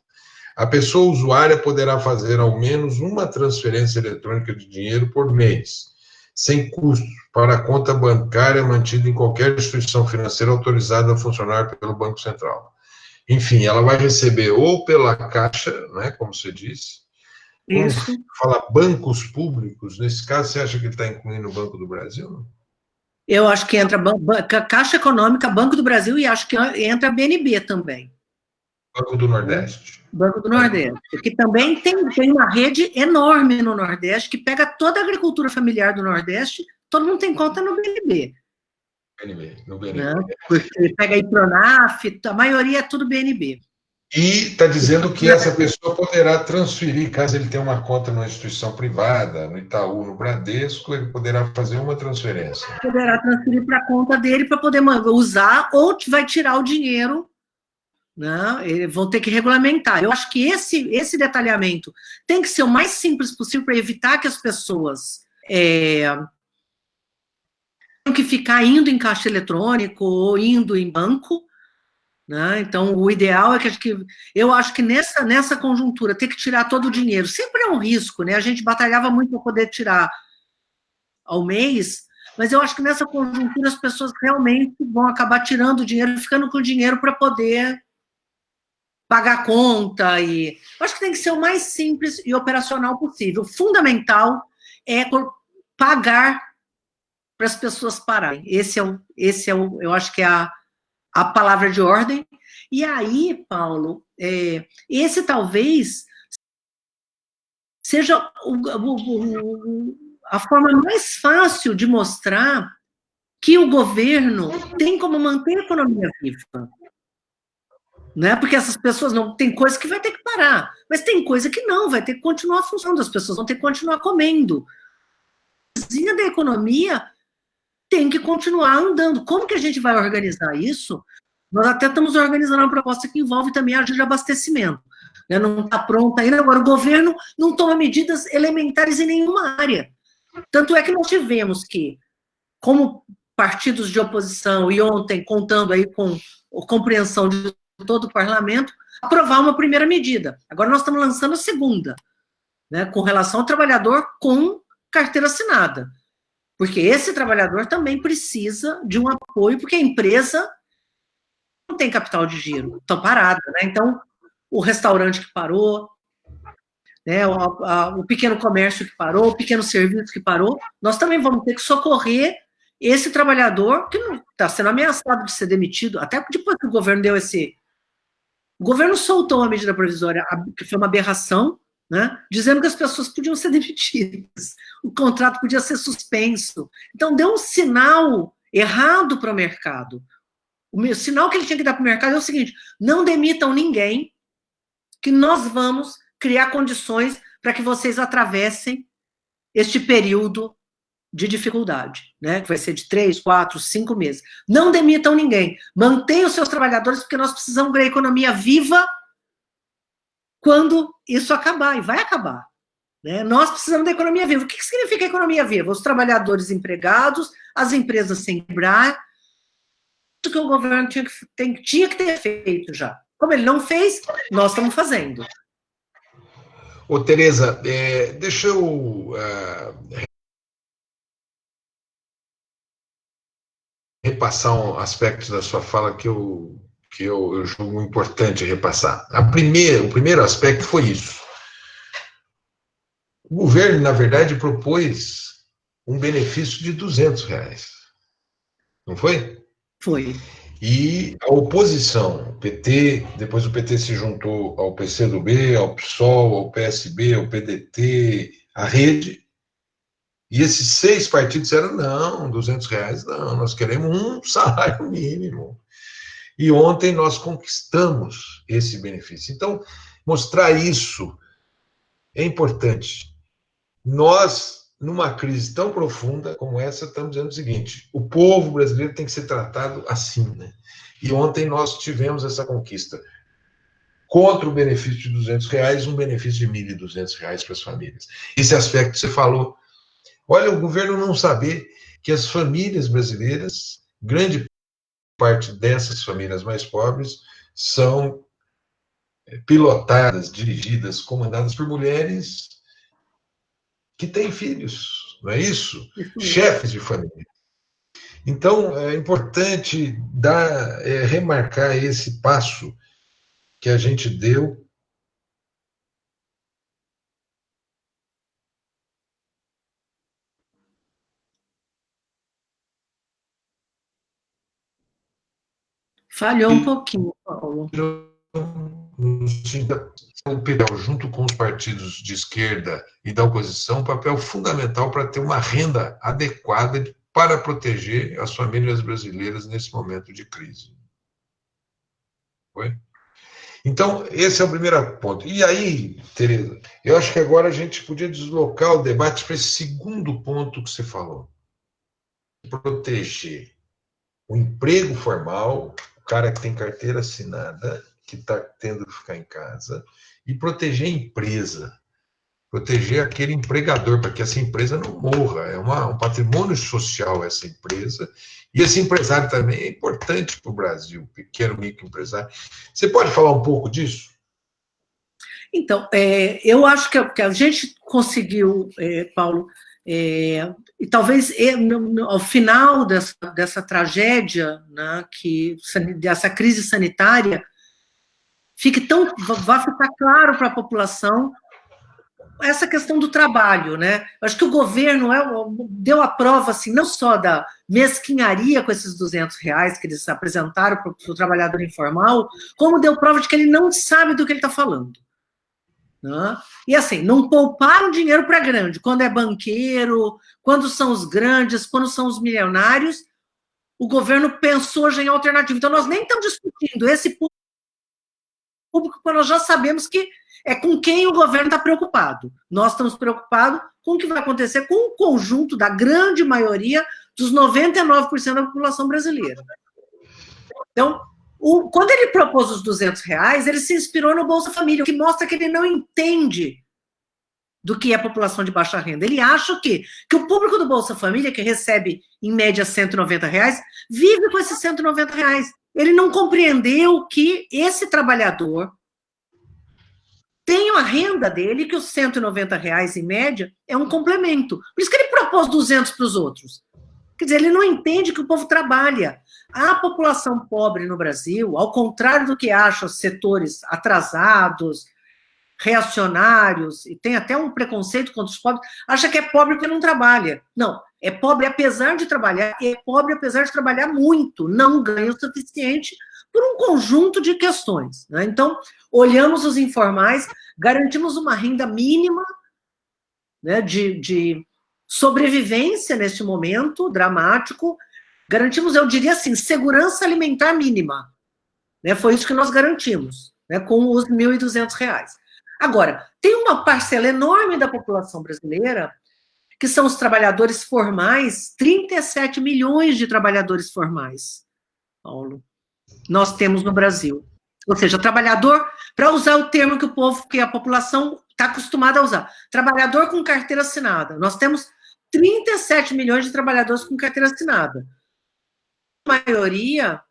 A pessoa usuária poderá fazer ao menos uma transferência eletrônica de dinheiro por mês, sem custo, para a conta bancária mantida em qualquer instituição financeira autorizada a funcionar pelo Banco Central. Enfim, ela vai receber ou pela Caixa, né, como você disse, isso. Fala bancos públicos, nesse caso você acha que ele está incluindo o Banco do Brasil? Não? Eu acho que entra Caixa Econômica, Banco do Brasil e acho que entra a BNB também. Banco do Nordeste. Banco do Nordeste, que também tem uma rede enorme no Nordeste, que pega toda a agricultura familiar do Nordeste, todo mundo tem conta no BNB. No BNB. Né? Porque pega aí Pronaf, a maioria é tudo BNB. E está dizendo que essa pessoa poderá transferir, caso ele tenha uma conta numa instituição privada, no Itaú, no Bradesco, ele poderá fazer uma transferência. Poderá transferir para a conta dele para poder usar, ou vai tirar o dinheiro. Né? Eles vão ter que regulamentar. Eu acho que esse detalhamento tem que ser o mais simples possível para evitar que as pessoas tenham que ficar indo em caixa eletrônico ou indo em banco. Né? Então, o ideal é que eu acho que nessa conjuntura ter que tirar todo o dinheiro sempre é um risco, né? A gente batalhava muito para poder tirar ao mês, mas eu acho que nessa conjuntura as pessoas realmente vão acabar tirando o dinheiro, ficando com o dinheiro para poder pagar a conta. E acho que tem que ser o mais simples e operacional possível. O fundamental é pagar para as pessoas pararem. Esse é o eu acho que é a palavra de ordem. E aí, Paulo, esse talvez seja a forma mais fácil de mostrar que o governo tem como manter a economia viva. Né? Porque essas pessoas não... Tem coisa que vai ter que parar, mas tem coisa que não, vai ter que continuar funcionando, as pessoas vão ter que continuar comendo. A cozinha da economia tem que continuar andando. Como que a gente vai organizar isso? Nós até estamos organizando uma proposta que envolve também a ajuda de abastecimento. Né? Não está pronta ainda, agora o governo não toma medidas elementares em nenhuma área. Tanto é que nós tivemos que, como partidos de oposição, e ontem, contando aí com a compreensão de todo o parlamento, aprovar uma primeira medida. Agora nós estamos lançando a segunda, né, com relação ao trabalhador com carteira assinada. Porque esse trabalhador também precisa de um apoio, porque a empresa não tem capital de giro, estão parada, né? Então, o restaurante que parou, né, o pequeno comércio que parou, o pequeno serviço que parou, nós também vamos ter que socorrer esse trabalhador que não está sendo ameaçado de ser demitido, até depois que o governo deu esse... O governo soltou a medida provisória, que foi uma aberração, né, dizendo que as pessoas podiam ser demitidas, o contrato podia ser suspenso. Então, deu um sinal errado para o mercado. O sinal que ele tinha que dar para o mercado é o seguinte: não demitam ninguém, que nós vamos criar condições para que vocês atravessem este período de dificuldade, né? Que vai ser de 3, 4, 5 meses. Não demitam ninguém. Mantenham os seus trabalhadores, porque nós precisamos da economia viva quando isso acabar, e vai acabar. Né? Nós precisamos da economia viva. O que significa economia viva? Os trabalhadores empregados, as empresas sem quebrar, tudo que o governo tinha que ter feito já. Como ele não fez, nós estamos fazendo. Ô, Tereza, deixa eu repassar aspectos da sua fala que eu julgo importante repassar. O primeiro aspecto foi isso. O governo, na verdade, propôs um benefício de R$200, não foi? Foi. E a oposição, o PT, depois o PT se juntou ao PCdoB, ao PSOL, ao PSB, ao PDT, à Rede, e esses 6 partidos disseram, não, R$200 não, nós queremos um salário mínimo. E ontem nós conquistamos esse benefício. Então, mostrar isso é importante. Nós, numa crise tão profunda como essa, estamos dizendo o seguinte, o povo brasileiro tem que ser tratado assim, né? E ontem nós tivemos essa conquista. Contra o benefício de R$200, um benefício de R$1.200 para as famílias. Esse aspecto que você falou. Olha, o governo não saber que as famílias brasileiras, grande parte dessas famílias mais pobres, são pilotadas, dirigidas, comandadas por mulheres que têm filhos, não é isso? Chefes de família. Então, é importante remarcar esse passo que a gente deu. Falhou um pouquinho, Paulo. O papel, junto com os partidos de esquerda e da oposição, um papel fundamental para ter uma renda adequada para proteger as famílias brasileiras nesse momento de crise. Foi? Então, esse é o primeiro ponto. E aí, Tereza, eu acho que agora a gente podia deslocar o debate para esse segundo ponto que você falou. Proteger o emprego formal, o cara que tem carteira assinada, que está tendo que ficar em casa, e proteger a empresa, proteger aquele empregador, para que essa empresa não morra. É um patrimônio social essa empresa, e esse empresário também é importante para o Brasil, pequeno microempresário. Você pode falar um pouco disso? Então, eu acho que a gente conseguiu, Paulo, e talvez ao final dessa tragédia, né, dessa crise sanitária, vai ficar claro para a população essa questão do trabalho, né? Acho que o governo deu a prova, assim, não só da mesquinharia com esses R$200 que eles apresentaram para o trabalhador informal, como deu prova de que ele não sabe do que ele está falando. Né? E assim, não pouparam dinheiro para grande, quando é banqueiro, quando são os grandes, quando são os milionários, o governo pensou já em alternativa. Então, nós nem estamos discutindo esse público, porque nós já sabemos que é com quem o governo está preocupado. Nós estamos preocupados com o que vai acontecer com o conjunto da grande maioria dos 99% da população brasileira. Então, quando ele propôs os R$200, ele se inspirou no Bolsa Família, o que mostra que ele não entende do que é a população de baixa renda. Ele acha que o público do Bolsa Família, que recebe, em média, R$190, vive com esses R$190. Ele não compreendeu que esse trabalhador tem a renda dele, que os R$190, em média, é um complemento. Por isso que ele propôs 200 para os outros. Quer dizer, ele não entende que o povo trabalha. A população pobre no Brasil, ao contrário do que acham os setores atrasados, reacionários, e tem até um preconceito contra os pobres, acha que é pobre porque não trabalha. Não, é pobre apesar de trabalhar, e é pobre apesar de trabalhar muito, não ganha o suficiente por um conjunto de questões. Né? Então, olhamos os informais, garantimos uma renda mínima, né, de sobrevivência neste momento dramático, garantimos, eu diria assim, segurança alimentar mínima. Né? Foi isso que nós garantimos, né, com os R$1.200. Agora, tem uma parcela enorme da população brasileira que são os trabalhadores formais, 37 milhões de trabalhadores formais, Paulo, nós temos no Brasil. Ou seja, trabalhador, para usar o termo que a população está acostumada a usar, trabalhador com carteira assinada. Nós temos 37 milhões de trabalhadores com carteira assinada. A maioria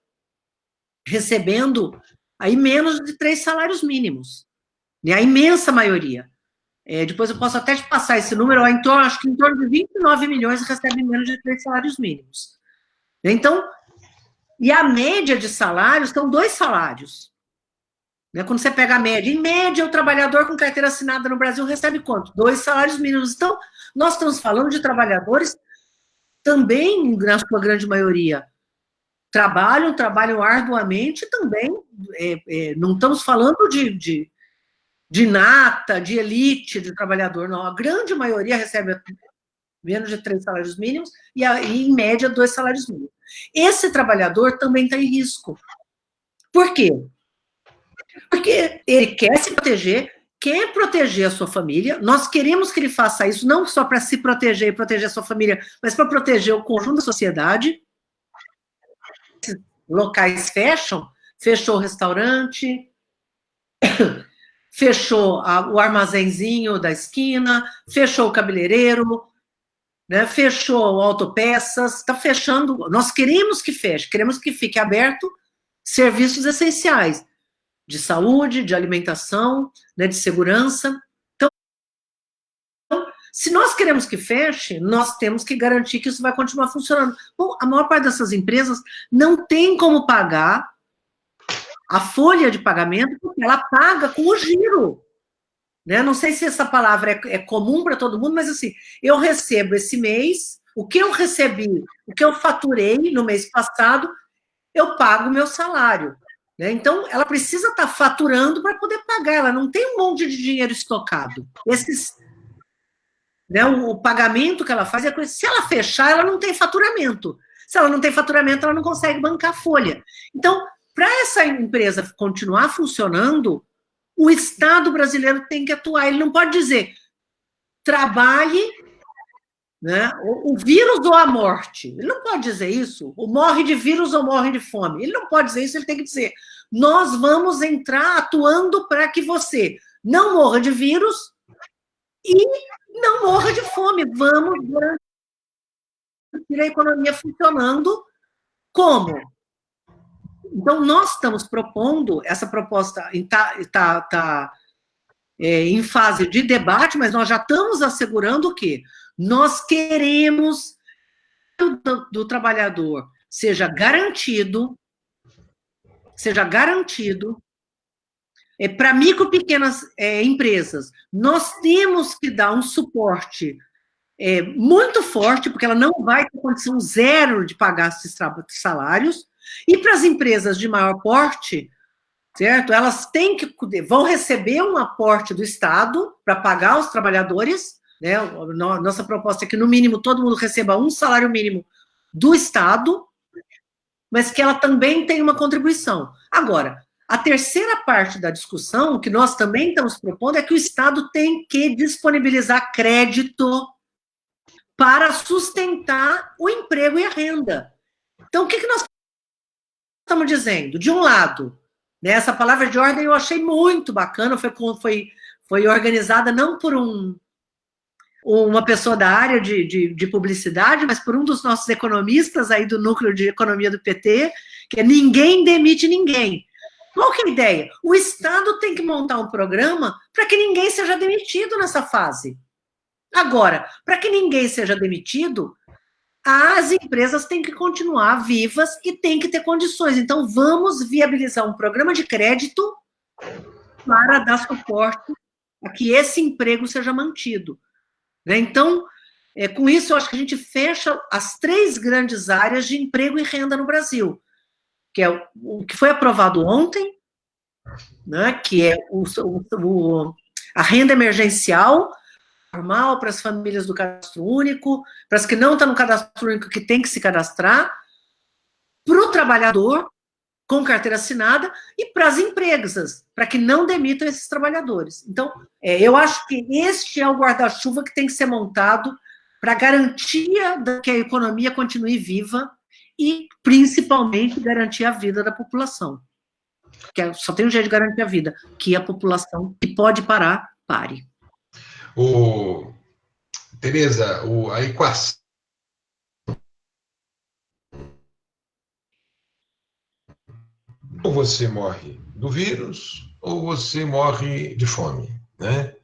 recebendo aí menos de 3 salários mínimos. A imensa maioria. Depois eu posso até te passar esse número, acho que em torno de 29 milhões recebem menos de 3 salários mínimos. Então, e a média de salários são 2 salários. Quando você pega a média, em média, o trabalhador com carteira assinada no Brasil recebe quanto? 2 salários mínimos. Então, nós estamos falando de trabalhadores também, na sua grande maioria, trabalham arduamente também. Não estamos falando de nata, de elite, de trabalhador, não. A grande maioria recebe menos de 3 salários mínimos e em média, 2 salários mínimos. Esse trabalhador também está em risco. Por quê? Porque ele quer se proteger, quer proteger a sua família. Nós queremos que ele faça isso não só para se proteger e proteger a sua família, mas para proteger o conjunto da sociedade. Locais fechou o restaurante, fechou o armazenzinho da esquina, fechou o cabeleireiro, fechou autopeças, está fechando. Nós queremos que feche, queremos que fique aberto serviços essenciais de saúde, de alimentação, de segurança. Então, se nós queremos que feche, nós temos que garantir que isso vai continuar funcionando. Bom, a maior parte dessas empresas não tem como pagar a folha de pagamento, porque ela paga com o giro. Não sei se essa palavra é comum para todo mundo, mas assim, eu recebo esse mês, o que eu recebi, o que eu faturei no mês passado, eu pago o meu salário. Então, ela precisa estar faturando para poder pagar, ela não tem um monte de dinheiro estocado. O pagamento que ela faz é se ela fechar, ela não tem faturamento. Se ela não tem faturamento, ela não consegue bancar a folha. Então, para essa empresa continuar funcionando, o Estado brasileiro tem que atuar. Ele não pode dizer, trabalhe, o vírus ou a morte. Ele não pode dizer isso. Ou morre de vírus ou morre de fome. Ele não pode dizer isso, ele tem que dizer, nós vamos entrar atuando para que você não morra de vírus e não morra de fome. Vamos garantir a economia funcionando como? Então, nós estamos propondo, essa proposta está em fase de debate, mas nós já estamos assegurando o quê? Nós queremos que do trabalhador seja garantido para micro e pequenas empresas. Nós temos que dar um suporte muito forte, porque ela não vai ter condição zero de pagar esses salários. E para as empresas de maior porte, certo? Elas vão receber um aporte do Estado para pagar os trabalhadores. Nossa proposta é que, no mínimo, todo mundo receba um salário mínimo do Estado, mas que ela também tenha uma contribuição. Agora, a terceira parte da discussão, que nós também estamos propondo, é que o Estado tem que disponibilizar crédito para sustentar o emprego e a renda. Então, o que nós estamos dizendo? De um lado, essa palavra de ordem eu achei muito bacana, foi organizada não por uma pessoa da área de publicidade, mas por um dos nossos economistas aí do núcleo de economia do PT, que é ninguém demite ninguém. Qual que é a ideia? O Estado tem que montar um programa para que ninguém seja demitido nessa fase. Agora, para que ninguém seja demitido, as empresas têm que continuar vivas e têm que ter condições. Então, vamos viabilizar um programa de crédito para dar suporte a que esse emprego seja mantido. Então, com isso, eu acho que a gente fecha as 3 grandes áreas de emprego e renda no Brasil, que é o que foi aprovado ontem, que é a renda emergencial, normal para as famílias do cadastro único, para as que não estão no cadastro único, que tem que se cadastrar, para o trabalhador com carteira assinada e para as empresas, para que não demitam esses trabalhadores. Então, eu acho que este é o guarda-chuva que tem que ser montado para garantia de que a economia continue viva e, principalmente, garantir a vida da população. Que só tem um jeito de garantir a vida, que a população que pode parar, pare. Tereza, a equação ou você morre do vírus ou você morre de fome, né?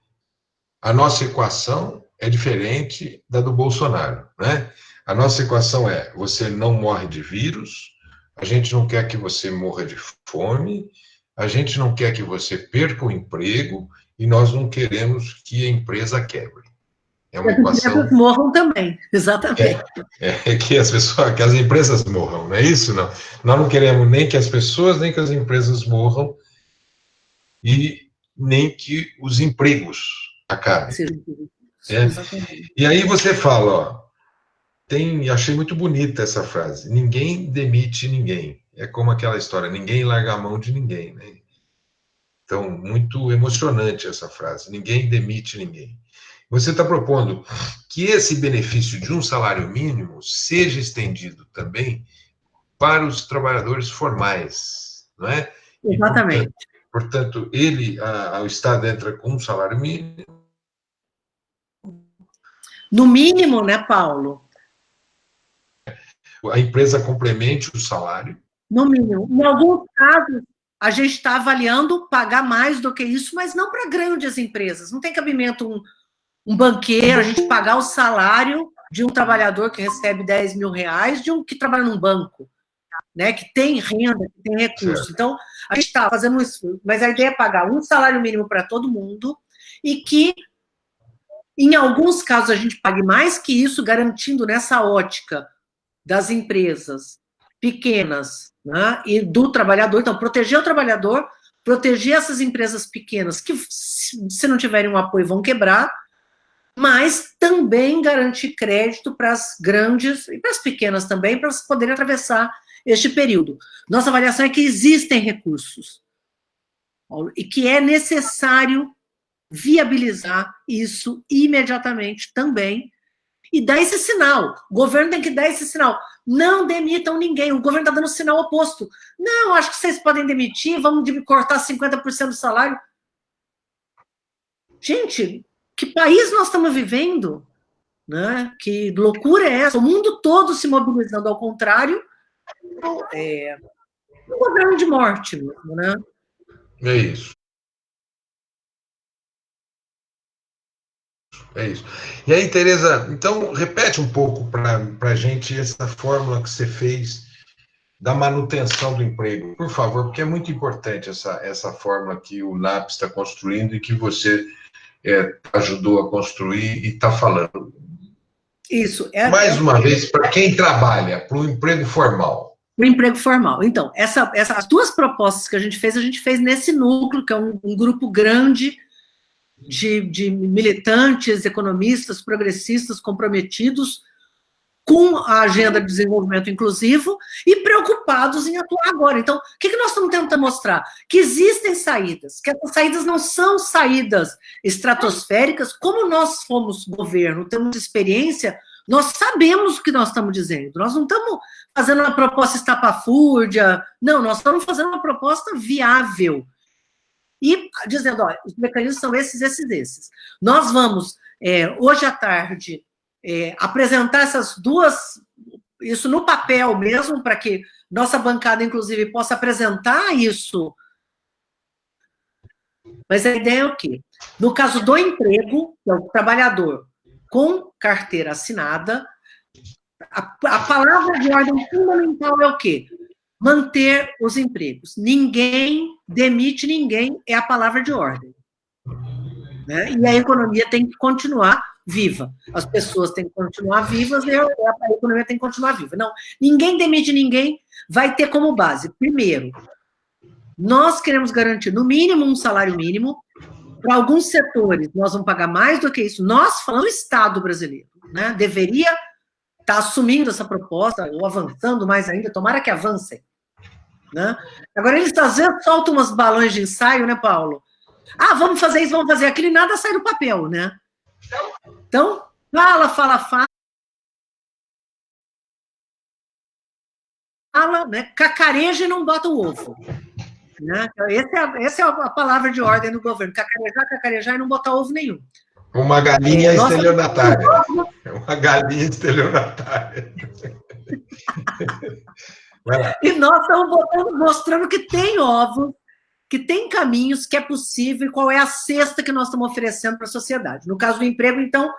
A nossa equação é diferente da do Bolsonaro, né? A nossa equação é: você não morre de vírus, a gente não quer que você morra de fome, a gente não quer que você perca o emprego e nós não queremos que a empresa quebre. É uma equação. Que as empresas morram também, exatamente. Que as empresas morram, não é isso? Não. Nós não queremos nem que as pessoas, nem que as empresas morram e nem que os empregos acabem. E aí você fala, ó, achei muito bonita essa frase: ninguém demite ninguém. É como aquela história: ninguém larga a mão de ninguém, né? Então, muito emocionante essa frase: ninguém demite ninguém. Você está propondo que esse benefício de um salário mínimo seja estendido também para os trabalhadores formais, não é? Exatamente. E, portanto, o Estado entra com um salário mínimo. No mínimo, né, Paulo? A empresa complemente o salário. No mínimo. Em alguns casos, a gente está avaliando pagar mais do que isso, mas não para grandes empresas. Não tem cabimento um banqueiro, a gente pagar o salário de um trabalhador que recebe 10 mil reais de um que trabalha num banco, né, que tem renda, que tem recurso. Certo. Então, a gente está fazendo isso, mas a ideia é pagar um salário mínimo para todo mundo e que, em alguns casos, a gente pague mais que isso, garantindo nessa ótica das empresas pequenas, né, e do trabalhador. Então, proteger o trabalhador, proteger essas empresas pequenas que, se não tiverem um apoio, vão quebrar, mas também garantir crédito para as grandes e para as pequenas também, para elas poderem atravessar este período. Nossa avaliação é que existem recursos, Paulo, e que é necessário viabilizar isso imediatamente também e dar esse sinal. O governo tem que dar esse sinal. Não demitam ninguém. O governo está dando o sinal oposto. Não, acho que vocês podem demitir, vamos cortar 50% do salário. Gente, que país nós estamos vivendo? Né? Que loucura é essa? O mundo todo se mobilizando, ao contrário, um governo de morte mesmo, né? É isso. É isso. E aí, Tereza, então, repete um pouco para a gente essa fórmula que você fez da manutenção do emprego, por favor, porque é muito importante essa fórmula que o NAP está construindo e que você ajudou a construir e está falando. Isso. Mais uma vez, para quem trabalha, para o emprego formal. O emprego formal. Então, essas duas propostas que a gente fez nesse núcleo, que é um grupo grande de militantes, economistas, progressistas, comprometidos com a agenda de desenvolvimento inclusivo e preocupados em atuar agora. Então, o que nós estamos tentando mostrar? Que existem saídas, que essas saídas não são saídas estratosféricas. Como nós fomos governo, temos experiência, nós sabemos o que nós estamos dizendo. Nós não estamos fazendo uma proposta estapafúrdia, não, nós estamos fazendo uma proposta viável. E dizendo, olha, os mecanismos são esses. Nós vamos, hoje à tarde, apresentar essas duas, isso no papel mesmo, para que nossa bancada, inclusive, possa apresentar isso. Mas a ideia é o quê? No caso do emprego, que é o trabalhador com carteira assinada, a palavra de ordem fundamental é o quê? Manter os empregos. Ninguém demite ninguém, é a palavra de ordem. Né? E a economia tem que continuar viva. As pessoas têm que continuar vivas e a economia tem que continuar viva. Não, ninguém demite ninguém, vai ter como base. Primeiro, nós queremos garantir, no mínimo, um salário mínimo. Para alguns setores, nós vamos pagar mais do que isso. Nós, falando do Estado brasileiro, né, deveria estar assumindo essa proposta, ou avançando mais ainda, tomara que avancem. Né? Agora, eles às vezes soltam umas balões de ensaio, né, Paulo? Ah, vamos fazer isso, vamos fazer aquilo, e nada sai do papel, né? Então, fala, fala, né, cacareja e não bota o ovo. Né? Essa é a palavra de ordem do governo, cacarejar e não botar ovo nenhum. Uma galinha estelionatária. Uma galinha estelionatária. E nós estamos mostrando que tem ovos, que tem caminhos, que é possível, e qual é a cesta que nós estamos oferecendo para a sociedade. No caso do emprego, então,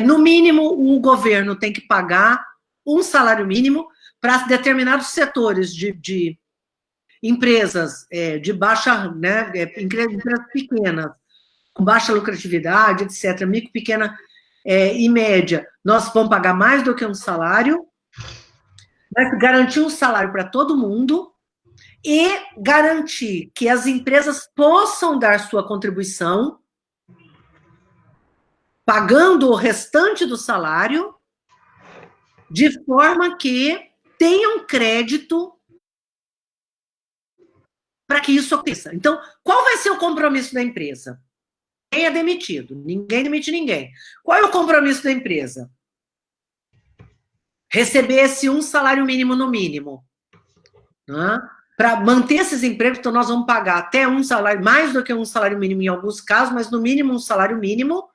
no mínimo, o governo tem que pagar um salário mínimo para determinados setores de empresas de baixa, né, empresas pequenas, com baixa lucratividade, etc., micro, pequena e média, nós vamos pagar mais do que um salário, mas garantir um salário para todo mundo e garantir que as empresas possam dar sua contribuição, pagando o restante do salário, de forma que tenham crédito para que isso aconteça. Então, qual vai ser o compromisso da empresa? Ninguém é demitido, ninguém demite ninguém. Qual é o compromisso da empresa? Receber esse um salário mínimo no mínimo. Né? Para manter esses empregos, então nós vamos pagar até um salário, mais do que um salário mínimo em alguns casos, mas no mínimo um salário mínimo.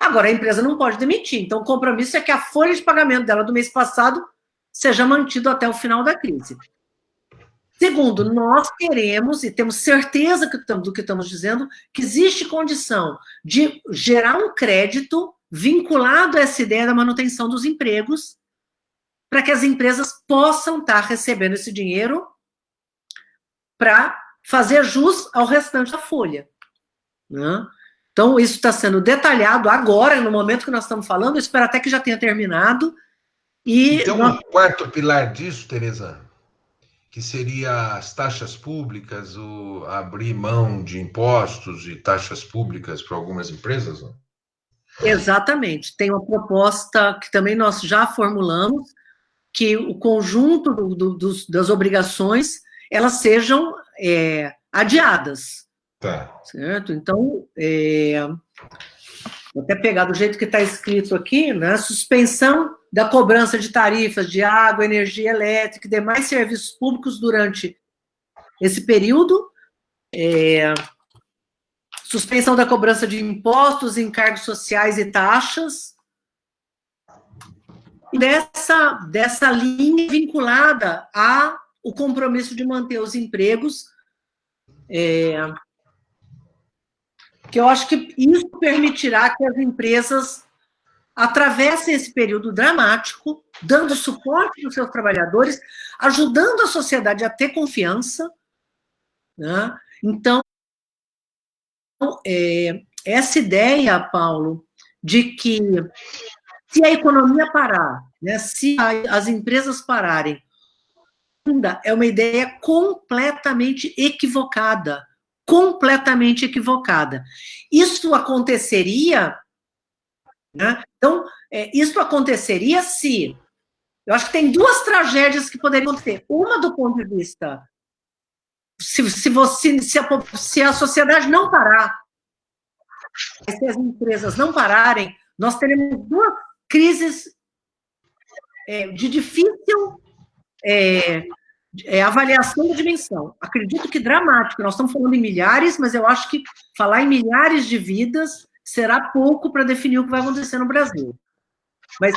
Agora, a empresa não pode demitir, então o compromisso é que a folha de pagamento dela do mês passado seja mantido até o final da crise. Segundo, nós queremos, e temos certeza do que estamos dizendo, que existe condição de gerar um crédito vinculado a essa ideia da manutenção dos empregos, para que as empresas possam estar recebendo esse dinheiro para fazer jus ao restante da folha. Né? Então, isso está sendo detalhado agora, no momento que nós estamos falando, eu espero até que já tenha terminado. Então, um quarto pilar disso, Tereza, que seria as taxas públicas, abrir mão de impostos e taxas públicas para algumas empresas? Não? Exatamente. Tem uma proposta que também nós já formulamos, que o conjunto das obrigações, elas sejam adiadas. Tá. Certo? Então, vou até pegar do jeito que está escrito aqui, né? Suspensão da cobrança de tarifas de água, energia elétrica e demais serviços públicos durante esse período, suspensão da cobrança de impostos, encargos sociais e taxas, e dessa linha vinculada ao compromisso de manter os empregos, que eu acho que isso permitirá que as empresas atravessem esse período dramático, dando suporte para os seus trabalhadores, ajudando a sociedade a ter confiança. Né? Então, essa ideia, Paulo, de que se a economia parar, né, se as empresas pararem, ainda é uma ideia completamente equivocada. Completamente equivocada. Isso aconteceria, né? Então, isso aconteceria se... Eu acho que tem duas tragédias que poderiam acontecer. Uma do ponto de vista... Se a sociedade não parar, se as empresas não pararem, nós teremos duas crises de difícil avaliação da dimensão. Acredito que dramático. Nós estamos falando em milhares, mas eu acho que falar em milhares de vidas será pouco para definir o que vai acontecer no Brasil. Mas,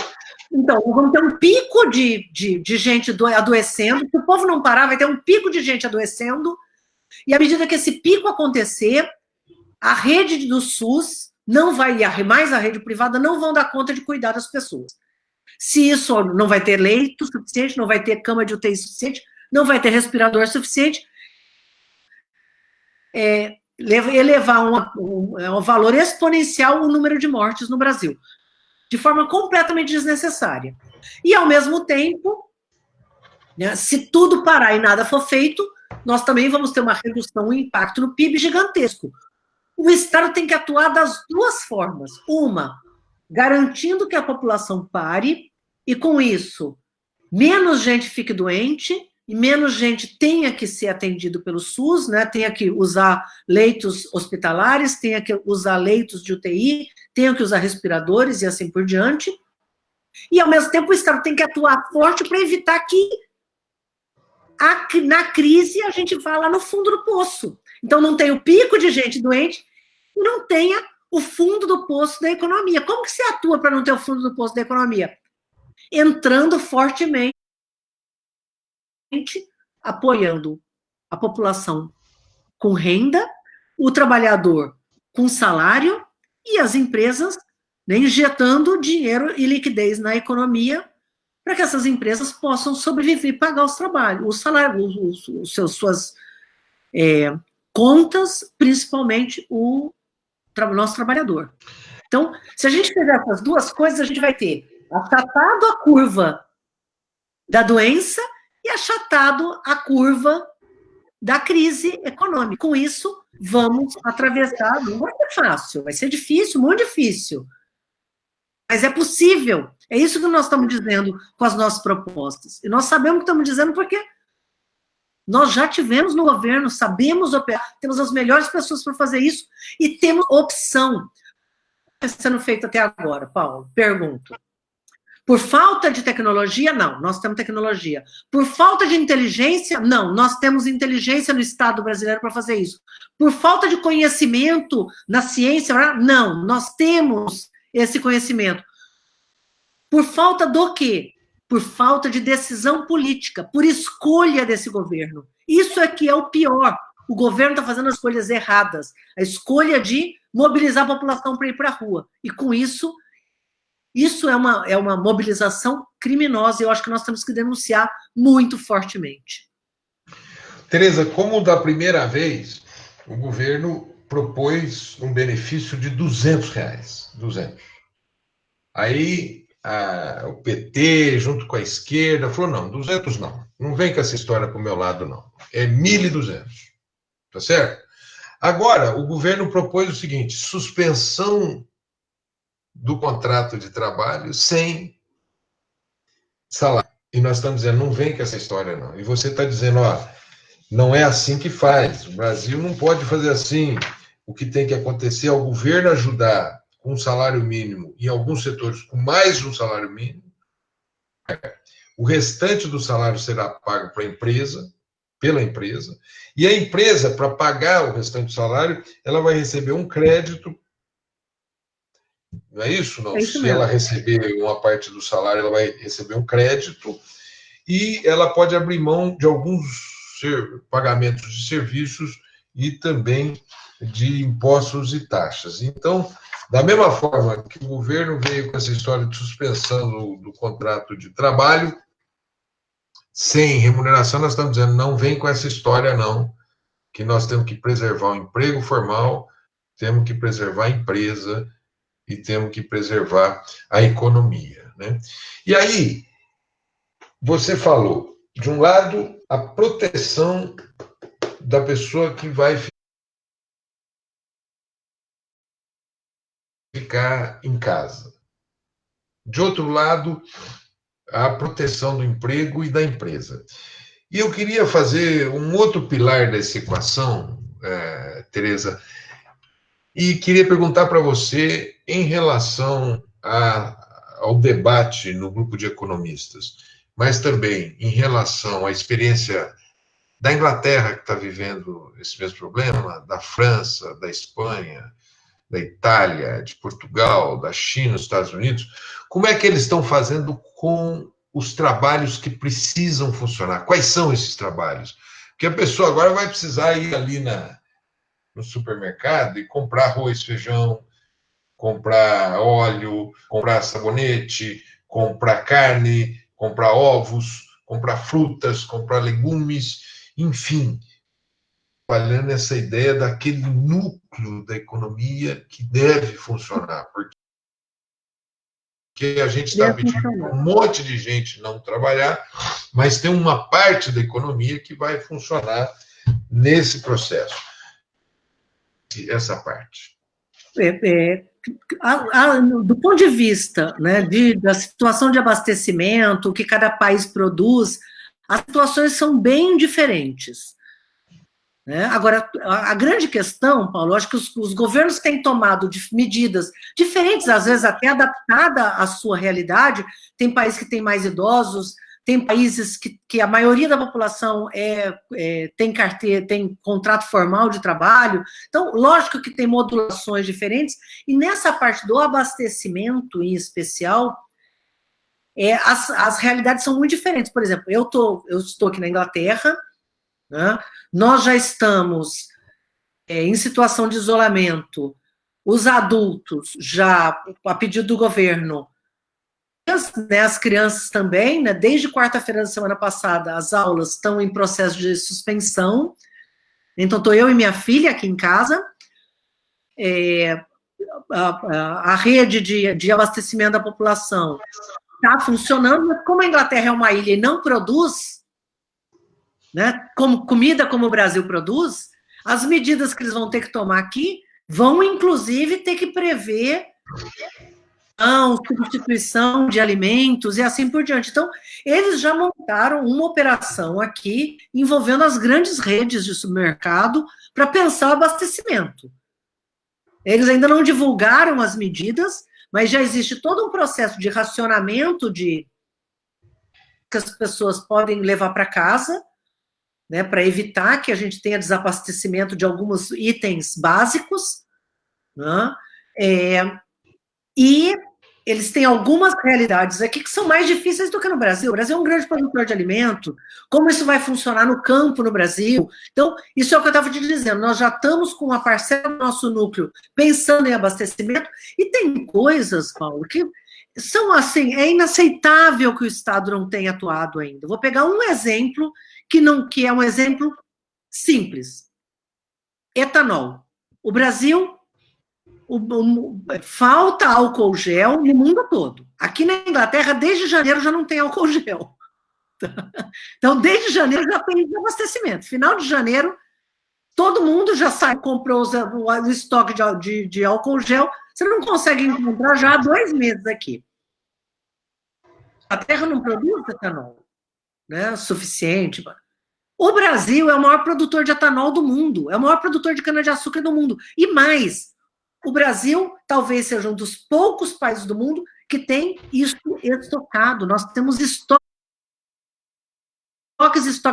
então, vamos ter um pico de gente adoecendo. Se o povo não parar, vai ter um pico de gente adoecendo, e à medida que esse pico acontecer, a rede do SUS não vai, mais a rede privada, não vão dar conta de cuidar das pessoas. Se isso não vai ter leito suficiente, não vai ter cama de UTI suficiente, não vai ter respirador suficiente, elevar um valor exponencial o número de mortes no Brasil, de forma completamente desnecessária. E, ao mesmo tempo, né, se tudo parar e nada for feito, nós também vamos ter uma redução, um impacto no PIB gigantesco. O Estado tem que atuar das duas formas. Uma, garantindo que a população pare, e com isso, menos gente fique doente, e menos gente tenha que ser atendido pelo SUS, né, tenha que usar leitos hospitalares, tenha que usar leitos de UTI, tenha que usar respiradores e assim por diante. E, ao mesmo tempo, o Estado tem que atuar forte para evitar que Na crise, a gente vai lá no fundo do poço. Então, não tem o pico de gente doente e não tenha o fundo do poço da economia. Como que você atua para não ter o fundo do poço da economia? Entrando fortemente, apoiando a população com renda, o trabalhador com salário e as empresas, né, injetando dinheiro e liquidez na economia para que essas empresas possam sobreviver e pagar os trabalhos, os salários, suas contas, principalmente o nosso trabalhador. Então, se a gente fizer essas duas coisas, a gente vai ter achatado a curva da doença e achatado a curva da crise econômica. Com isso, vamos atravessar, não vai ser fácil, vai ser difícil, muito difícil, mas é possível. É isso que nós estamos dizendo com as nossas propostas. E nós sabemos o que estamos dizendo porque nós já tivemos no governo, sabemos operar, temos as melhores pessoas para fazer isso e temos opção. O que está sendo feito até agora, Paulo? Pergunto. Por falta de tecnologia, não, nós temos tecnologia. Por falta de inteligência, não, nós temos inteligência no Estado brasileiro para fazer isso. Por falta de conhecimento na ciência, não, nós temos esse conhecimento. Por falta do quê? Por falta de decisão política, por escolha desse governo. Isso é que é o pior. O governo está fazendo as escolhas erradas. A escolha de mobilizar a população para ir para a rua. E com isso é uma mobilização criminosa, e eu acho que nós temos que denunciar muito fortemente. Tereza, como da primeira vez, o governo propôs um benefício de R$200. 200. Aí o PT, junto com a esquerda, falou, não, 200 não. Não vem com essa história para o meu lado, não. É 1.200. Tá certo? Agora, o governo propôs o seguinte, suspensão do contrato de trabalho sem salário. E nós estamos dizendo, não vem com essa história, não. E você está dizendo, ó, não é assim que faz. O Brasil não pode fazer assim. O que tem que acontecer é o governo ajudar com um salário mínimo, em alguns setores com mais de um salário mínimo. O restante do salário será pago pela empresa, e a empresa, para pagar o restante do salário, ela vai receber um crédito. Não é isso? Não. É isso Se mesmo. ela receber uma parte do salário, ela vai receber um crédito e ela pode abrir mão de alguns pagamentos de serviços e também de impostos e taxas. Então, da mesma forma que o governo veio com essa história de suspensão do contrato de trabalho, sem remuneração, nós estamos dizendo, não vem com essa história, não, que nós temos que preservar o emprego formal, temos que preservar a empresa e temos que preservar a economia, né? E aí, você falou, de um lado, a proteção da pessoa que vai ficar em casa. De outro lado, a proteção do emprego e da empresa. E eu queria fazer um outro pilar dessa equação, Tereza, e queria perguntar para você em relação ao debate no grupo de economistas, mas também em relação à experiência da Inglaterra, que está vivendo esse mesmo problema, da França, da Espanha, da Itália, de Portugal, da China, dos Estados Unidos, como é que eles estão fazendo com os trabalhos que precisam funcionar? Quais são esses trabalhos? Porque a pessoa agora vai precisar ir ali no supermercado e comprar arroz, feijão, comprar óleo, comprar sabonete, comprar carne, comprar ovos, comprar frutas, comprar legumes, enfim, trabalhando essa ideia daquele núcleo da economia que deve funcionar, porque a gente está pedindo um monte de gente não trabalhar, mas tem uma parte da economia que vai funcionar nesse processo. Essa parte. Do ponto de vista, né, da situação de abastecimento, o que cada país produz, as situações são bem diferentes. Né? Agora, a grande questão, Paulo, acho que os governos têm tomado medidas diferentes, às vezes até adaptadas à sua realidade. Tem países que têm mais idosos, tem países que a maioria da população tem carteira, tem contrato formal de trabalho. Então, lógico que tem modulações diferentes, e nessa parte do abastecimento, em especial, as realidades são muito diferentes. Por exemplo, eu estou aqui na Inglaterra, né? Nós já estamos em situação de isolamento, os adultos já, a pedido do governo, né, as crianças também, né, desde quarta-feira da semana passada, as aulas estão em processo de suspensão, então estou eu e minha filha aqui em casa, a rede de abastecimento da população está funcionando, mas como a Inglaterra é uma ilha e não produz, né, comida como o Brasil produz, as medidas que eles vão ter que tomar aqui vão, inclusive, ter que prever substituição de alimentos e assim por diante. Então, eles já montaram uma operação aqui envolvendo as grandes redes de supermercado para pensar o abastecimento. Eles ainda não divulgaram as medidas, mas já existe todo um processo de racionamento que as pessoas podem levar para casa, né, para evitar que a gente tenha desabastecimento de alguns itens básicos, né? E eles têm algumas realidades aqui que são mais difíceis do que no Brasil. O Brasil é um grande produtor de alimento. Como isso vai funcionar no campo no Brasil? Então, isso é o que eu estava te dizendo. Nós já estamos com uma parcela do nosso núcleo pensando em abastecimento, e tem coisas, Paulo, que são assim, é inaceitável que o Estado não tenha atuado ainda. Vou pegar um exemplo que é um exemplo simples. Etanol. O Brasil falta álcool gel no mundo todo. Aqui na Inglaterra, desde janeiro, já não tem álcool gel. Então, desde janeiro já tem desabastecimento. Final de janeiro, todo mundo já comprou o estoque de álcool gel. Você não consegue encontrar já há 2 meses aqui. A terra não produz etanol, né, suficiente. O Brasil é o maior produtor de etanol do mundo, é o maior produtor de cana-de-açúcar do mundo. E mais, o Brasil talvez seja um dos poucos países do mundo que tem isso estocado. Nós temos estoques.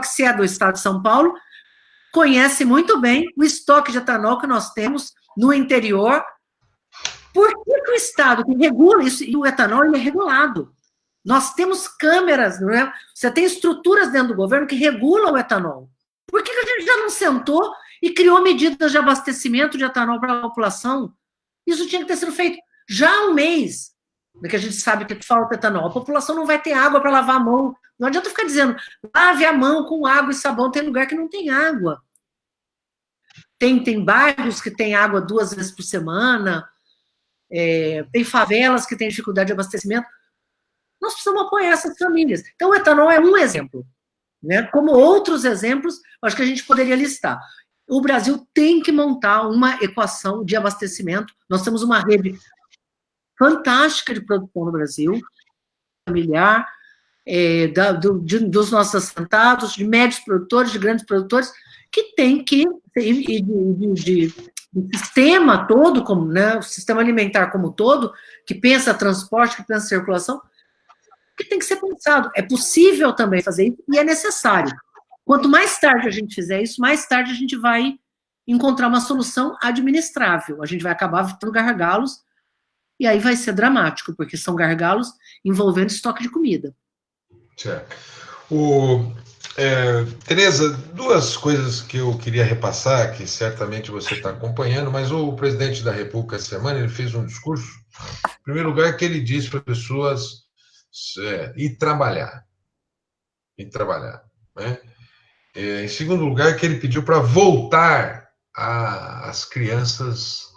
Se é do estado de São Paulo, conhece muito bem o estoque de etanol que nós temos no interior. Por que o estado que regula isso, e o etanol ele é regulado? Nós temos câmeras, não é? Você tem estruturas dentro do governo que regulam o etanol. Por que a gente já não sentou e criou medidas de abastecimento de etanol para a população? Isso tinha que ter sido feito já há um mês, que a gente sabe que falta etanol. A população não vai ter água para lavar a mão. Não adianta ficar dizendo, lave a mão com água e sabão. Tem lugar que não tem água. Tem bairros que tem água 2 vezes por semana, tem favelas que têm dificuldade de abastecimento. Nós precisamos apoiar essas famílias. Então, o etanol é um exemplo, né? Como outros exemplos, acho que a gente poderia listar. O Brasil tem que montar uma equação de abastecimento. Nós temos uma rede fantástica de produção no Brasil, familiar, dos nossos assentados, de médios produtores, de grandes produtores, que tem que, de sistema todo, como, né, o sistema alimentar como todo, que pensa transporte, que pensa circulação, que tem que ser pensado. É possível também fazer isso e é necessário. Quanto mais tarde a gente fizer isso, mais tarde a gente vai encontrar uma solução administrável. A gente vai acabar tendo gargalos e aí vai ser dramático, porque são gargalos envolvendo estoque de comida. Certo. Tereza, 2 coisas que eu queria repassar, que certamente você está acompanhando, mas o presidente da República, essa semana, ele fez um discurso, em primeiro lugar, que ele disse para as pessoas ir trabalhar. Né? Em segundo lugar, que ele pediu para voltar as crianças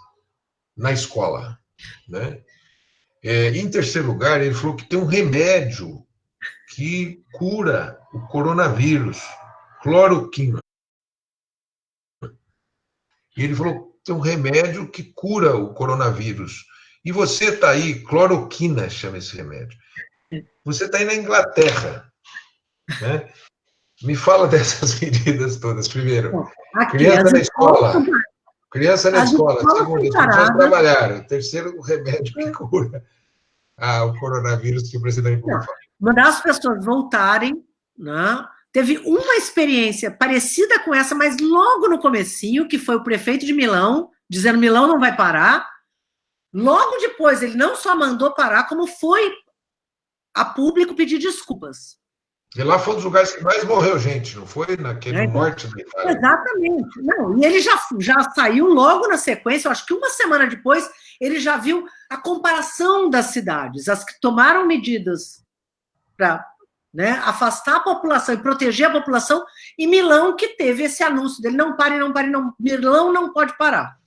na escola. Né? Em terceiro lugar, ele falou que tem um remédio que cura o coronavírus, cloroquina. E ele falou que tem um remédio que cura o coronavírus. E você está aí, cloroquina chama esse remédio. Você está aí na Inglaterra. Né? Me fala dessas medidas todas. Primeiro, criança na escola. Criança na escola. Segundo, as pessoas trabalharam. Terceiro, o remédio que cura o coronavírus que o presidente falou. mandar as pessoas voltarem, né? Teve uma experiência parecida com essa, mas logo no comecinho, que foi o prefeito de Milão, dizendo Milão não vai parar. Logo depois, ele não só mandou parar, como foi a público pedir desculpas. E lá foi um dos lugares que mais morreu gente, não foi? Naquele morte da Itália. Exatamente. Não, e ele já saiu logo na sequência, eu acho que uma semana depois, ele já viu a comparação das cidades, as que tomaram medidas para, né, afastar a população e proteger a população, e Milão que teve esse anúncio dele, não pare, não pare, não, Milão não pode parar.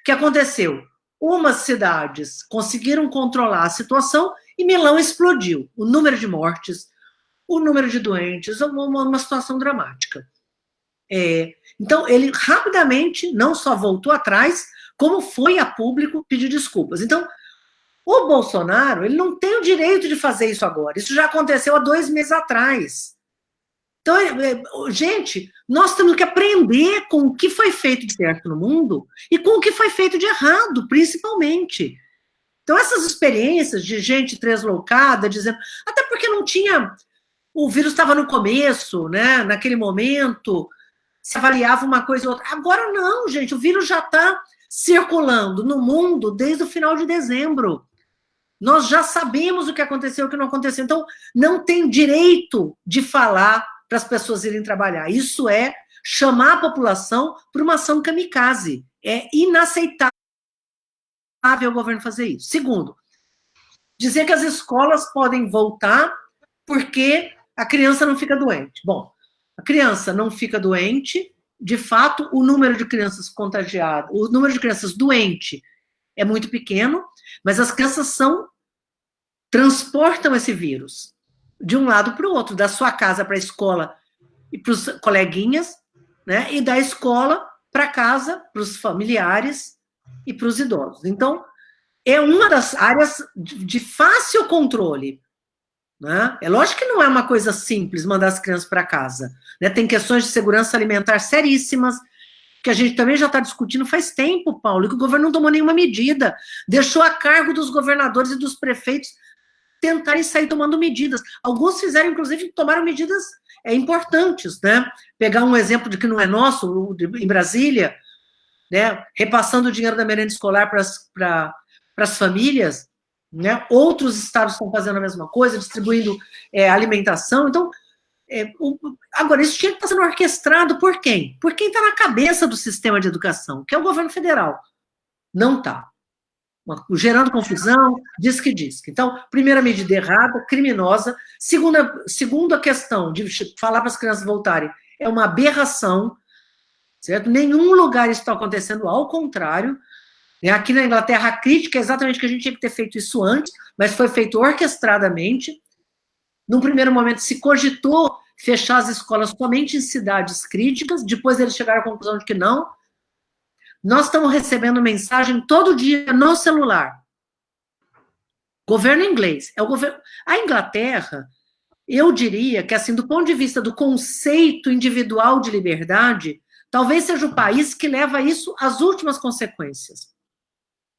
O que aconteceu? Umas cidades conseguiram controlar a situação e Milão explodiu. O número de mortes, o número de doentes, uma situação dramática. Então, ele rapidamente não só voltou atrás, como foi a público pedir desculpas. Então, o Bolsonaro, ele não tem o direito de fazer isso agora. Isso já aconteceu há 2 meses atrás. Então, gente, nós temos que aprender com o que foi feito de certo no mundo e com o que foi feito de errado, principalmente. Então, essas experiências de gente translocada, dizendo... Até porque não tinha... O vírus estava no começo, né? Naquele momento, se avaliava uma coisa ou outra. Agora não, gente, o vírus já está circulando no mundo desde o final de dezembro. Nós já sabemos o que aconteceu e o que não aconteceu. Então, não tem direito de falar para as pessoas irem trabalhar. Isso é chamar a população para uma ação kamikaze. É inaceitável o governo fazer isso. Segundo, dizer que as escolas podem voltar porque a criança não fica doente. Bom, a criança não fica doente, de fato, o número de crianças contagiadas, o número de crianças doentes é muito pequeno, mas as crianças transportam esse vírus de um lado para o outro, da sua casa para a escola e para os coleguinhas, né, e da escola para casa, para os familiares e para os idosos. Então, é uma das áreas de fácil controle. Né? É lógico que não é uma coisa simples mandar as crianças para casa. Né? Tem questões de segurança alimentar seríssimas, que a gente também já está discutindo faz tempo, Paulo, e que o governo não tomou nenhuma medida. Deixou a cargo dos governadores e dos prefeitos tentarem sair tomando medidas. Alguns fizeram, inclusive, tomaram medidas importantes. Né? Pegar um exemplo de que não é nosso, em Brasília, né? Repassando o dinheiro da merenda escolar para as famílias. Né? Outros estados estão fazendo a mesma coisa, distribuindo alimentação. Então, agora, isso tinha que estar sendo orquestrado por quem? Por quem está na cabeça do sistema de educação, que é o governo federal. Não está. Gerando confusão, diz que diz. Então, primeira medida errada, criminosa. Segunda questão de falar para as crianças voltarem, é uma aberração, certo? Nenhum lugar isso está acontecendo, ao contrário. Aqui na Inglaterra, a crítica é exatamente que a gente tinha que ter feito isso antes, mas foi feito orquestradamente. Num primeiro momento, se cogitou fechar as escolas somente em cidades críticas, depois eles chegaram à conclusão de que não. Nós estamos recebendo mensagem todo dia no celular. Governo inglês. A Inglaterra, eu diria que, assim, do ponto de vista do conceito individual de liberdade, talvez seja o país que leva isso às últimas consequências.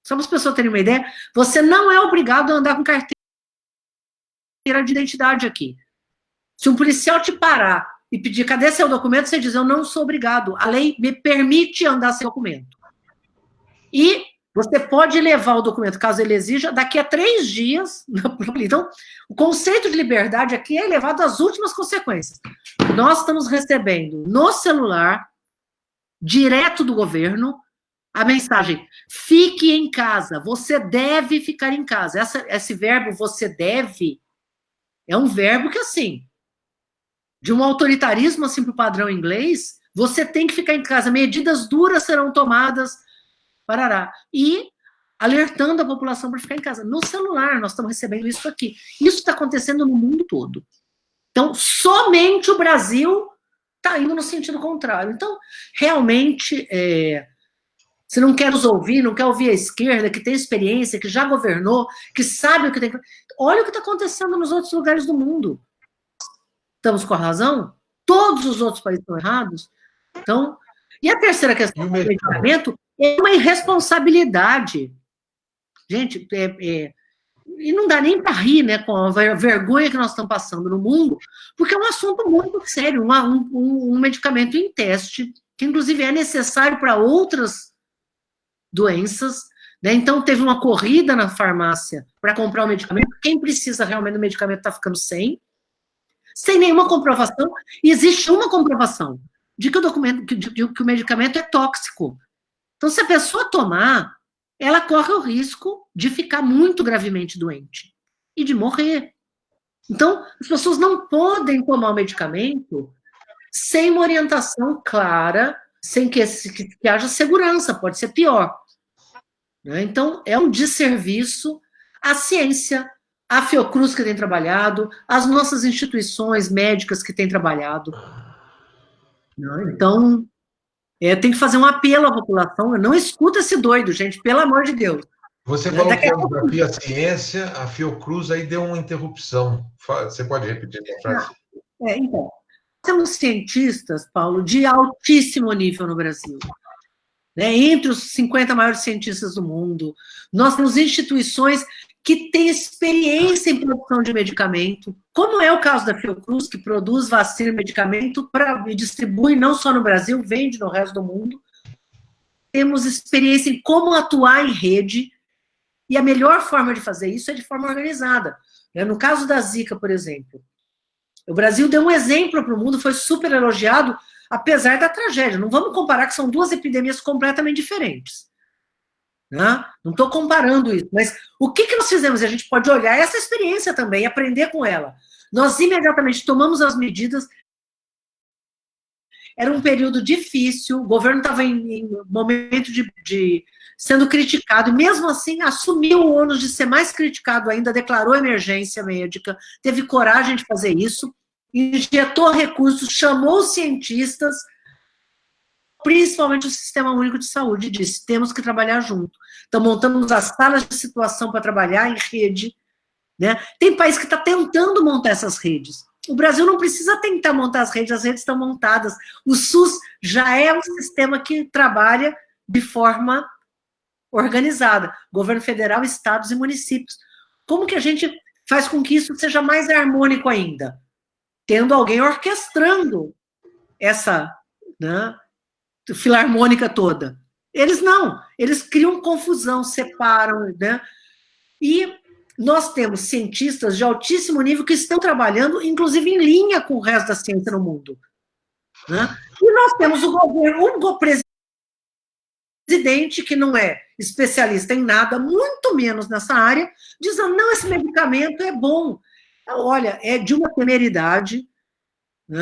Só para as pessoas terem uma ideia, você não é obrigado a andar com carteira de identidade aqui. Se um policial te parar e pedir, cadê seu documento, você diz, eu não sou obrigado. A lei me permite andar sem documento. E você pode levar o documento, caso ele exija, daqui a 3 dias. Então, o conceito de liberdade aqui é levado às últimas consequências. Nós estamos recebendo no celular, direto do governo, a mensagem, fique em casa, você deve ficar em casa. Esse verbo, você deve, é um verbo que, assim, de um autoritarismo, assim, para o padrão inglês, você tem que ficar em casa, medidas duras serão tomadas, parará. E alertando a população para ficar em casa. No celular, nós estamos recebendo isso aqui. Isso está acontecendo no mundo todo. Então, somente o Brasil está indo no sentido contrário. Então, realmente... Você não quer nos ouvir, não quer ouvir a esquerda, que tem experiência, que já governou, que sabe o que tem que... Olha o que está acontecendo nos outros lugares do mundo. Estamos com a razão? Todos os outros países estão errados? Então, e a terceira questão do medicamento é uma irresponsabilidade. Gente, e não dá nem para rir, né, com a vergonha que nós estamos passando no mundo, porque é um assunto muito sério, um medicamento em teste, que inclusive é necessário para outras doenças, né? Então teve uma corrida na farmácia para comprar o medicamento, quem precisa realmente do medicamento está ficando sem nenhuma comprovação, e existe uma comprovação de que o medicamento é tóxico. Então, se a pessoa tomar, ela corre o risco de ficar muito gravemente doente e de morrer. Então, as pessoas não podem tomar o medicamento sem uma orientação clara, sem que haja segurança, pode ser pior. Então, é um desserviço à ciência, à Fiocruz que tem trabalhado, às nossas instituições médicas que têm trabalhado. Então, tem que fazer um apelo à população. Não escuta esse doido, gente, pelo amor de Deus. Você falou que é um desafio à ciência, a Fiocruz aí deu uma interrupção. Você pode repetir a frase? Então, temos cientistas, Paulo, de altíssimo nível no Brasil. Entre os 50 maiores cientistas do mundo. Nós temos instituições que têm experiência em produção de medicamento, como é o caso da Fiocruz, que produz vacina e medicamento e distribui não só no Brasil, vende no resto do mundo. Temos experiência em como atuar em rede, e a melhor forma de fazer isso é de forma organizada. No caso da Zika, por exemplo, o Brasil deu um exemplo para o mundo, foi super elogiado, apesar da tragédia. Não vamos comparar que são duas epidemias completamente diferentes. Não estou comparando isso, mas o que nós fizemos? A gente pode olhar essa experiência também e aprender com ela. Nós imediatamente tomamos as medidas. Era um período difícil, o governo estava em momento de sendo criticado, e mesmo assim assumiu o ônus de ser mais criticado ainda, declarou emergência médica, teve coragem de fazer isso, injetou recursos, chamou cientistas, principalmente o Sistema Único de Saúde, e disse, temos que trabalhar junto. Então, montamos as salas de situação para trabalhar em rede. Tem país que está tentando montar essas redes. O Brasil não precisa tentar montar as redes estão montadas. O SUS já é um sistema que trabalha de forma organizada. Governo federal, estados e municípios. Como que a gente faz com que isso seja mais harmônico ainda? Tendo alguém orquestrando essa filarmônica toda. Eles não, eles criam confusão, separam, E nós temos cientistas de altíssimo nível que estão trabalhando, inclusive em linha com o resto da ciência no mundo. E nós temos o governo, o presidente, que não é especialista em nada, muito menos nessa área, dizendo, não, esse medicamento é bom. Olha, é de uma temeridade.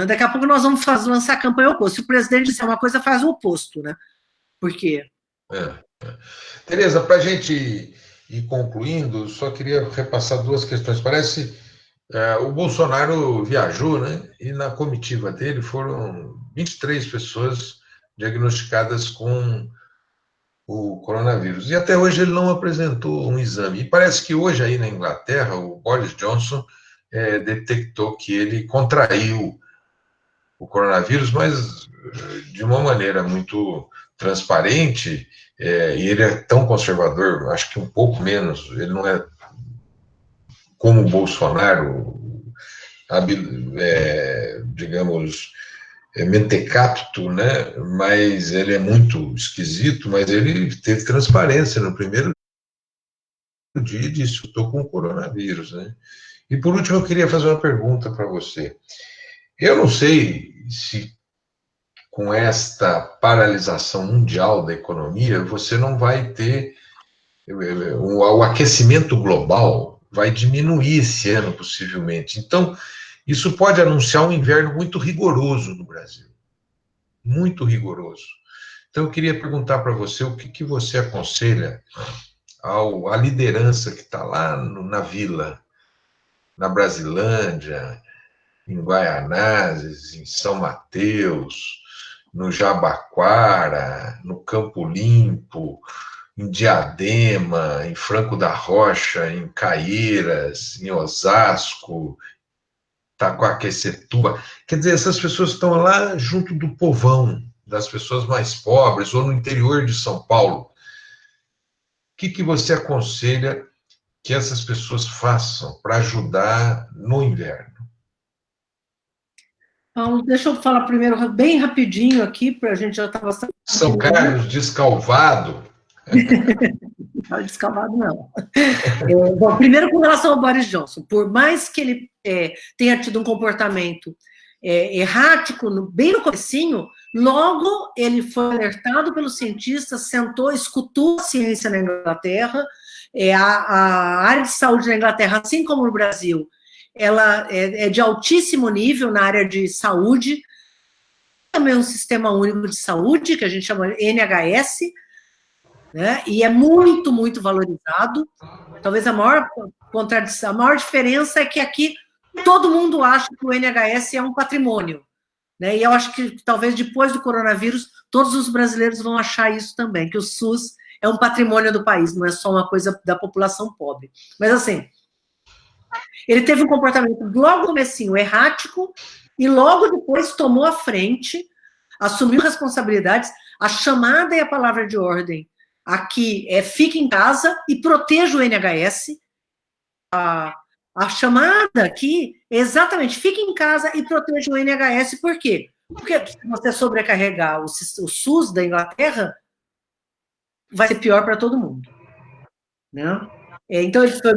Daqui a pouco nós vamos lançar a campanha oposta. Se o presidente disser uma coisa, faz o oposto, Por quê? Tereza, para a gente ir concluindo, só queria repassar duas questões. Parece o Bolsonaro viajou, e na comitiva dele foram 23 pessoas diagnosticadas com o coronavírus. E até hoje ele não apresentou um exame. E parece que hoje aí na Inglaterra, o Boris Johnson detectou que ele contraiu o coronavírus, mas de uma maneira muito transparente, e ele é tão conservador, acho que um pouco menos, ele não é como o Bolsonaro, digamos, mentecapto, mas ele é muito esquisito, mas ele teve transparência no primeiro dia e disse, estou com o coronavírus, E por último, eu queria fazer uma pergunta para você. Eu não sei se com esta paralisação mundial da economia, você não vai ter o aquecimento global vai diminuir esse ano, possivelmente. Então, isso pode anunciar um inverno muito rigoroso no Brasil. Muito rigoroso. Então, eu queria perguntar para você o que você aconselha à liderança que está lá na vila, na Brasilândia, em Guaianazes, em São Mateus, no Jabaquara, no Campo Limpo, em Diadema, em Franco da Rocha, em Caieiras, em Osasco, Taquaquecetuba. Quer dizer, essas pessoas estão lá junto do povão, das pessoas mais pobres, ou no interior de São Paulo. O que você aconselha que essas pessoas façam para ajudar no inverno? Então, deixa eu falar primeiro bem rapidinho aqui, para a gente já estar bastante... São Carlos descalvado? Não, descalvado não. Bom, primeiro com relação ao Boris Johnson, por mais que ele tenha tido um comportamento errático, bem no comecinho, logo ele foi alertado pelos cientistas, sentou, escutou a ciência na Inglaterra, a área de saúde na Inglaterra, assim como no Brasil, ela é de altíssimo nível na área de saúde, também um sistema único de saúde, que a gente chama de NHS, né, e é muito, muito valorizado. Talvez a maior contradição, a maior diferença é que aqui todo mundo acha que o NHS é um patrimônio, né, e eu acho que talvez depois do coronavírus, todos os brasileiros vão achar isso também, que o SUS é um patrimônio do país, não é só uma coisa da população pobre. Mas assim, ele teve um comportamento logo no comecinho errático e logo depois tomou a frente, assumiu responsabilidades. A chamada e a palavra de ordem aqui é fique em casa e proteja o NHS. A chamada aqui é exatamente fique em casa e proteja o NHS. Por quê? Porque se você sobrecarregar o SUS da Inglaterra, vai ser pior para todo mundo, né? Então, ele foi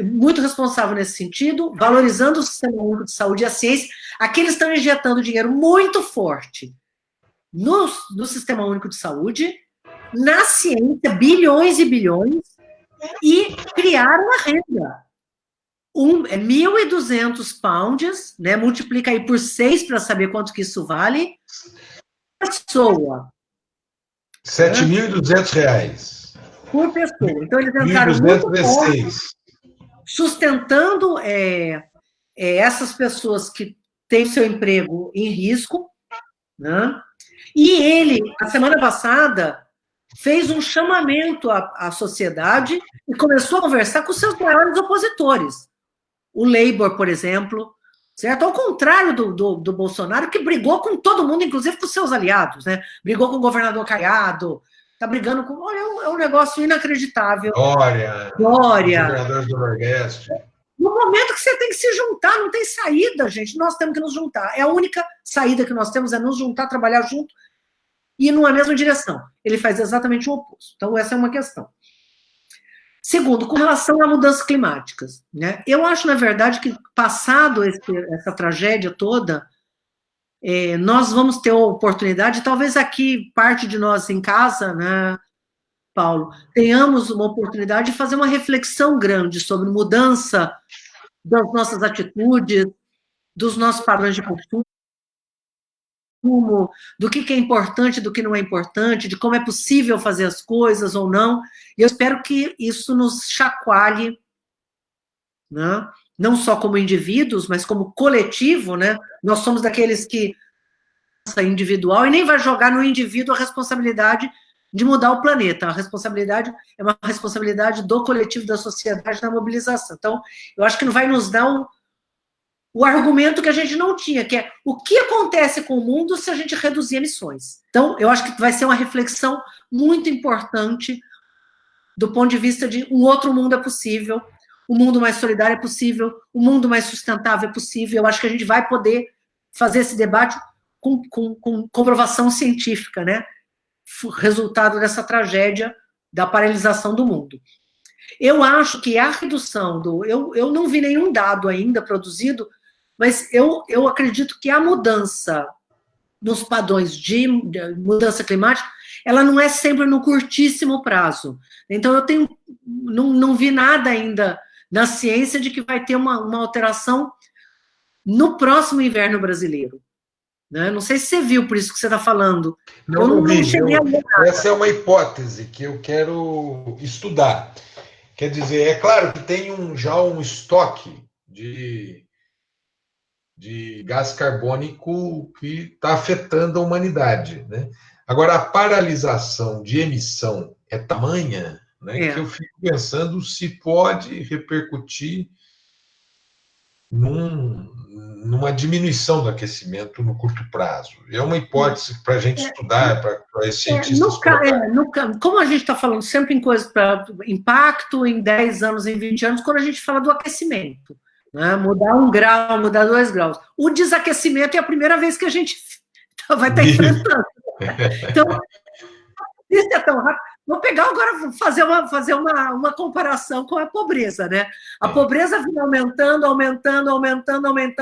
muito responsável nesse sentido, valorizando o sistema único de saúde e a ciência. Aqui eles estão injetando dinheiro muito forte no sistema único de saúde, na ciência, bilhões e bilhões, e criaram a renda. 1.200 pounds, né, multiplica aí por 6 para saber quanto que isso vale. Pessoa. R$7.200. Por pessoa. Então, eles entraram muito forte, sustentando essas pessoas que têm seu emprego em risco, né? E ele, a semana passada, fez um chamamento à sociedade e começou a conversar com seus maiores opositores. O Labour, por exemplo, certo? Ao contrário do Bolsonaro, que brigou com todo mundo, inclusive com seus aliados, né? Brigou com o governador Caiado, está brigando com... Olha, é um negócio inacreditável. Glória. Governadores do Nordeste. No momento que você tem que se juntar, não tem saída, gente. Nós temos que nos juntar. É a única saída que nós temos, é nos juntar, trabalhar junto e numa mesma direção. Ele faz exatamente o oposto. Então, essa é uma questão. Segundo, com relação a mudanças climáticas, né? Eu acho, na verdade, que passado essa tragédia toda, nós vamos ter a oportunidade, talvez aqui, parte de nós em casa, né, Paulo, tenhamos uma oportunidade de fazer uma reflexão grande sobre mudança das nossas atitudes, dos nossos padrões de consumo, do que é importante, do que não é importante, de como é possível fazer as coisas ou não. E eu espero que isso nos chacoalhe, né? Não só como indivíduos, mas como coletivo, né? Nós somos daqueles que individual e nem vai jogar no indivíduo a responsabilidade de mudar o planeta. A responsabilidade é uma responsabilidade do coletivo, da sociedade, da mobilização. Então, eu acho que não vai nos dar o argumento que a gente não tinha, que é o que acontece com o mundo se a gente reduzir emissões. Então, eu acho que vai ser uma reflexão muito importante do ponto de vista de um outro mundo é possível, um mundo mais solidário é possível, um mundo mais sustentável é possível. Eu acho que a gente vai poder fazer esse debate com comprovação científica, né? Resultado dessa tragédia da paralisação do mundo. Eu acho que a redução eu não vi nenhum dado ainda produzido, mas eu acredito que a mudança nos padrões de mudança climática, ela não é sempre no curtíssimo prazo. Então, eu não vi nada ainda na ciência de que vai ter uma alteração no próximo inverno brasileiro. Né? Não sei se você viu, por isso que você está falando. Não cheguei a ver nada. Essa é uma hipótese que eu quero estudar. Quer dizer, é claro que tem já um estoque de gás carbônico que está afetando a humanidade. Né? Agora, a paralisação de emissão é tamanha, né, que eu fico pensando se pode repercutir numa diminuição do aquecimento no curto prazo. É uma hipótese para a gente estudar, para esses cientistas. Como a gente está falando sempre em coisas para impacto em 10 anos, em 20 anos, quando a gente fala do aquecimento, né? Mudar 1 grau, mudar 2 graus. O desaquecimento é a primeira vez que a gente vai estar enfrentando. Então, isso é tão rápido. Vou pegar agora, fazer uma comparação com a pobreza, né? A pobreza vinha aumentando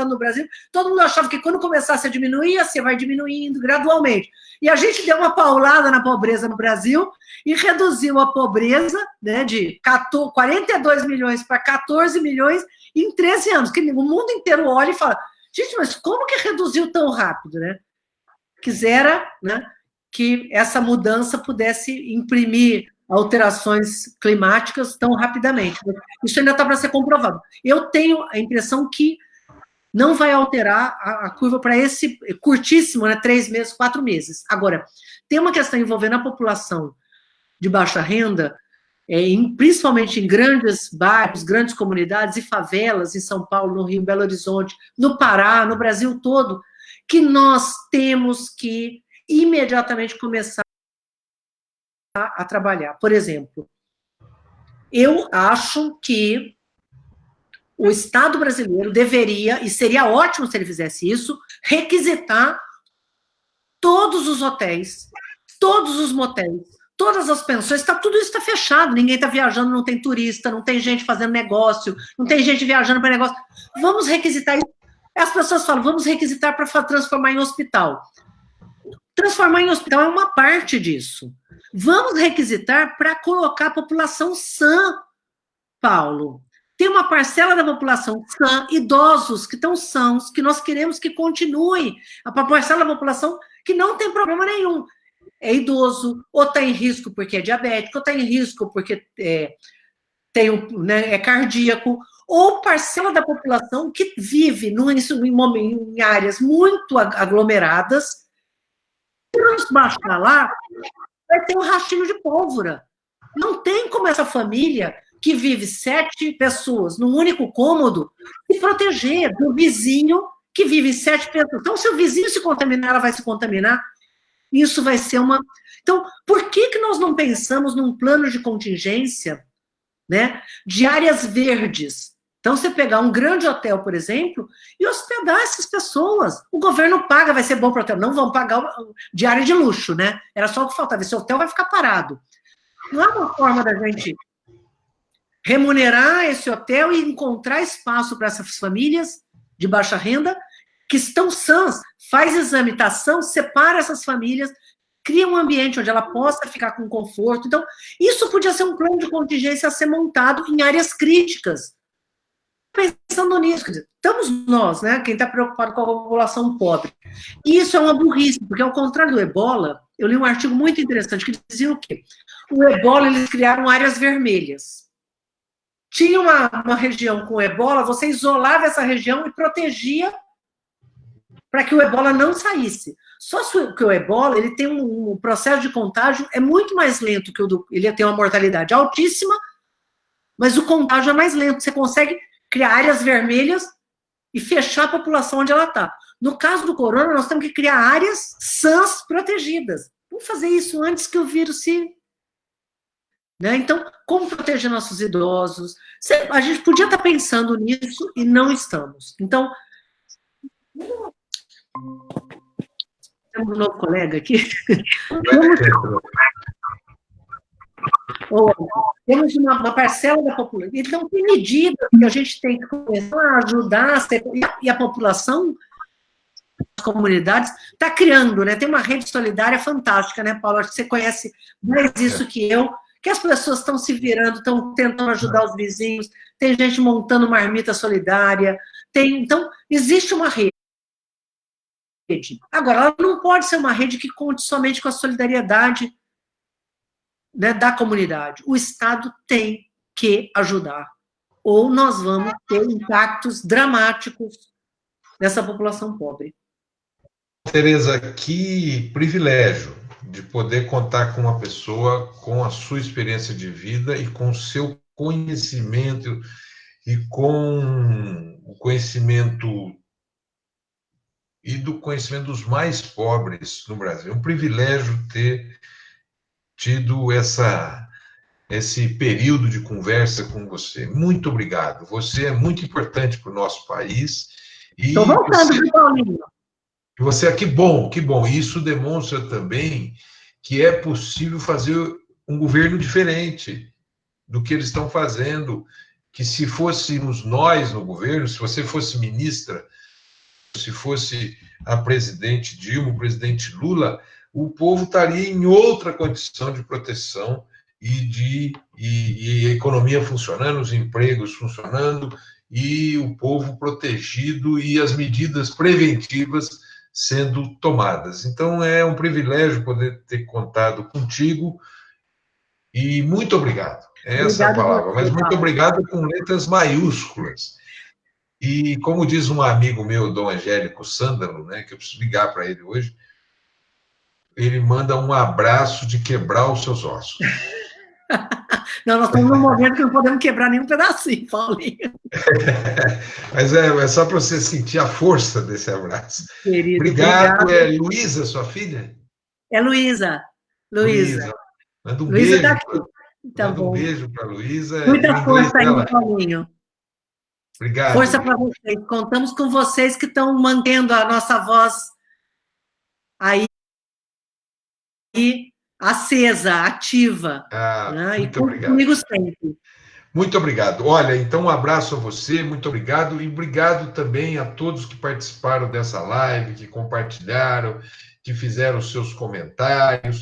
no Brasil. Todo mundo achava que quando começasse a diminuir, você vai diminuindo gradualmente. E a gente deu uma paulada na pobreza no Brasil e reduziu a pobreza, né, de 42 milhões para 14 milhões em 13 anos. Que o mundo inteiro olha e fala, gente, mas como que reduziu tão rápido, né? Quisera, né, que essa mudança pudesse imprimir alterações climáticas tão rapidamente. Isso ainda está para ser comprovado. Eu tenho a impressão que não vai alterar a curva para esse curtíssimo, né, 3 meses, 4 meses. Agora, tem uma questão envolvendo a população de baixa renda, principalmente em grandes bairros, grandes comunidades e favelas, em São Paulo, no Rio, em Belo Horizonte, no Pará, no Brasil todo, que nós temos que imediatamente começar a trabalhar. Por exemplo, eu acho que o Estado brasileiro deveria, e seria ótimo se ele fizesse isso, requisitar todos os hotéis, todos os motéis, todas as pensões, tudo isso está fechado, ninguém está viajando, não tem turista, não tem gente fazendo negócio, não tem gente viajando para negócio. Vamos requisitar isso. As pessoas falam, vamos requisitar para transformar em hospital. Transformar em hospital é uma parte disso. Vamos requisitar para colocar a população sã, Paulo. Tem uma parcela da população sã, idosos que estão sãos, que nós queremos que continue. A parcela da população que não tem problema nenhum. É idoso, ou está em risco porque é diabético, ou está em risco porque é cardíaco, ou parcela da população que vive em áreas muito aglomeradas. Se nós baixar lá, vai ter um rastilho de pólvora. Não tem como essa família que vive 7 pessoas num único cômodo se proteger do vizinho que vive 7 pessoas. Então, se o vizinho se contaminar, ela vai se contaminar. Isso vai ser uma... Então, por que nós não pensamos num plano de contingência, né, de áreas verdes? Então, você pegar um grande hotel, por exemplo, e hospedar essas pessoas. O governo paga, vai ser bom para o hotel. Não vão pagar diária de luxo, né? Era só o que faltava. Esse hotel vai ficar parado. Não é uma forma da gente remunerar esse hotel e encontrar espaço para essas famílias de baixa renda que estão sãs. Faz examitação, separa essas famílias, cria um ambiente onde ela possa ficar com conforto. Então, isso podia ser um plano de contingência a ser montado em áreas críticas. Pensando nisso, quer dizer, estamos nós, né, quem está preocupado com a população pobre. E isso é uma burrice, porque ao contrário do Ebola, eu li um artigo muito interessante que dizia o quê? O Ebola, eles criaram áreas vermelhas. Tinha uma região com Ebola, você isolava essa região e protegia para que o Ebola não saísse. Só que o Ebola, ele tem um processo de contágio, é muito mais lento que o do... Ele tem uma mortalidade altíssima, mas o contágio é mais lento. Você consegue criar áreas vermelhas e fechar a população onde ela está. No caso do corona, nós temos que criar áreas sãs protegidas. Vamos fazer isso antes que o vírus se... Né? Então, como proteger nossos idosos? A gente podia estar pensando nisso e não estamos. Então, temos um novo colega aqui. Temos uma parcela da população. Então, tem medidas que a gente tem que começar a ajudar, e a população, as comunidades, está criando, né? Tem uma rede solidária fantástica, né, Paulo? Acho que você conhece mais isso que eu, que as pessoas estão se virando, estão tentando ajudar os vizinhos, tem gente montando marmita solidária, então, existe uma rede. Agora, ela não pode ser uma rede que conte somente com a solidariedade, né, da comunidade. O Estado tem que ajudar, ou nós vamos ter impactos dramáticos nessa população pobre. Tereza, que privilégio de poder contar com uma pessoa com a sua experiência de vida e com o seu conhecimento e com o conhecimento e do conhecimento dos mais pobres no Brasil. É um privilégio ter tido esse período de conversa com você. Muito obrigado. Você é muito importante para o nosso país. Estou voltando, viu, Paulinho? Você, que bom, que bom. Isso demonstra também que é possível fazer um governo diferente do que eles estão fazendo, que se fôssemos nós no governo, se você fosse ministra, se fosse a presidente Dilma, o presidente Lula, o povo estaria em outra condição de proteção e a economia funcionando, os empregos funcionando, e o povo protegido e as medidas preventivas sendo tomadas. Então, é um privilégio poder ter contado contigo e muito obrigado. Essa é a palavra, mas muito obrigado com letras maiúsculas. E, como diz um amigo meu, Dom Angélico Sândalo, né, que eu preciso ligar para ele hoje, ele manda um abraço de quebrar os seus ossos. Não, nós estamos num momento que não podemos quebrar nenhum pedacinho, Paulinho. Mas é só para você sentir a força desse abraço. Querido, obrigado. É Luísa, sua filha? É Luísa. Luísa. Manda um Luísa beijo. Tá aqui. Tá manda bom. Um beijo para Luísa. Muita força aí, Paulinho. Obrigado. Força para vocês. Contamos com vocês que estão mantendo a nossa voz aí acesa, ativa. Né? Muito e obrigado. Comigo sempre. Muito obrigado. Olha, então um abraço a você, muito obrigado, e obrigado também a todos que participaram dessa live, que compartilharam, que fizeram seus comentários,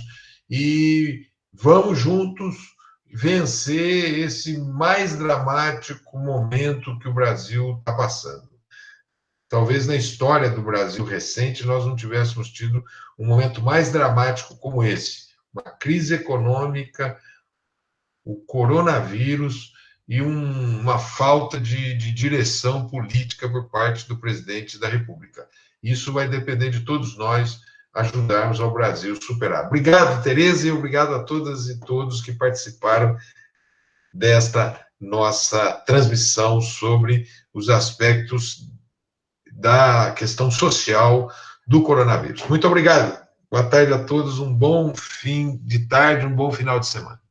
e vamos juntos vencer esse mais dramático momento que o Brasil está passando. Talvez na história do Brasil recente nós não tivéssemos tido um momento mais dramático como esse. Uma crise econômica, o coronavírus e uma falta de direção política por parte do presidente da República. Isso vai depender de todos nós ajudarmos ao Brasil a superar. Obrigado, Tereza, e obrigado a todas e todos que participaram desta nossa transmissão sobre os aspectos da questão social do coronavírus. Muito obrigado. Boa tarde a todos, um bom fim de tarde, um bom final de semana.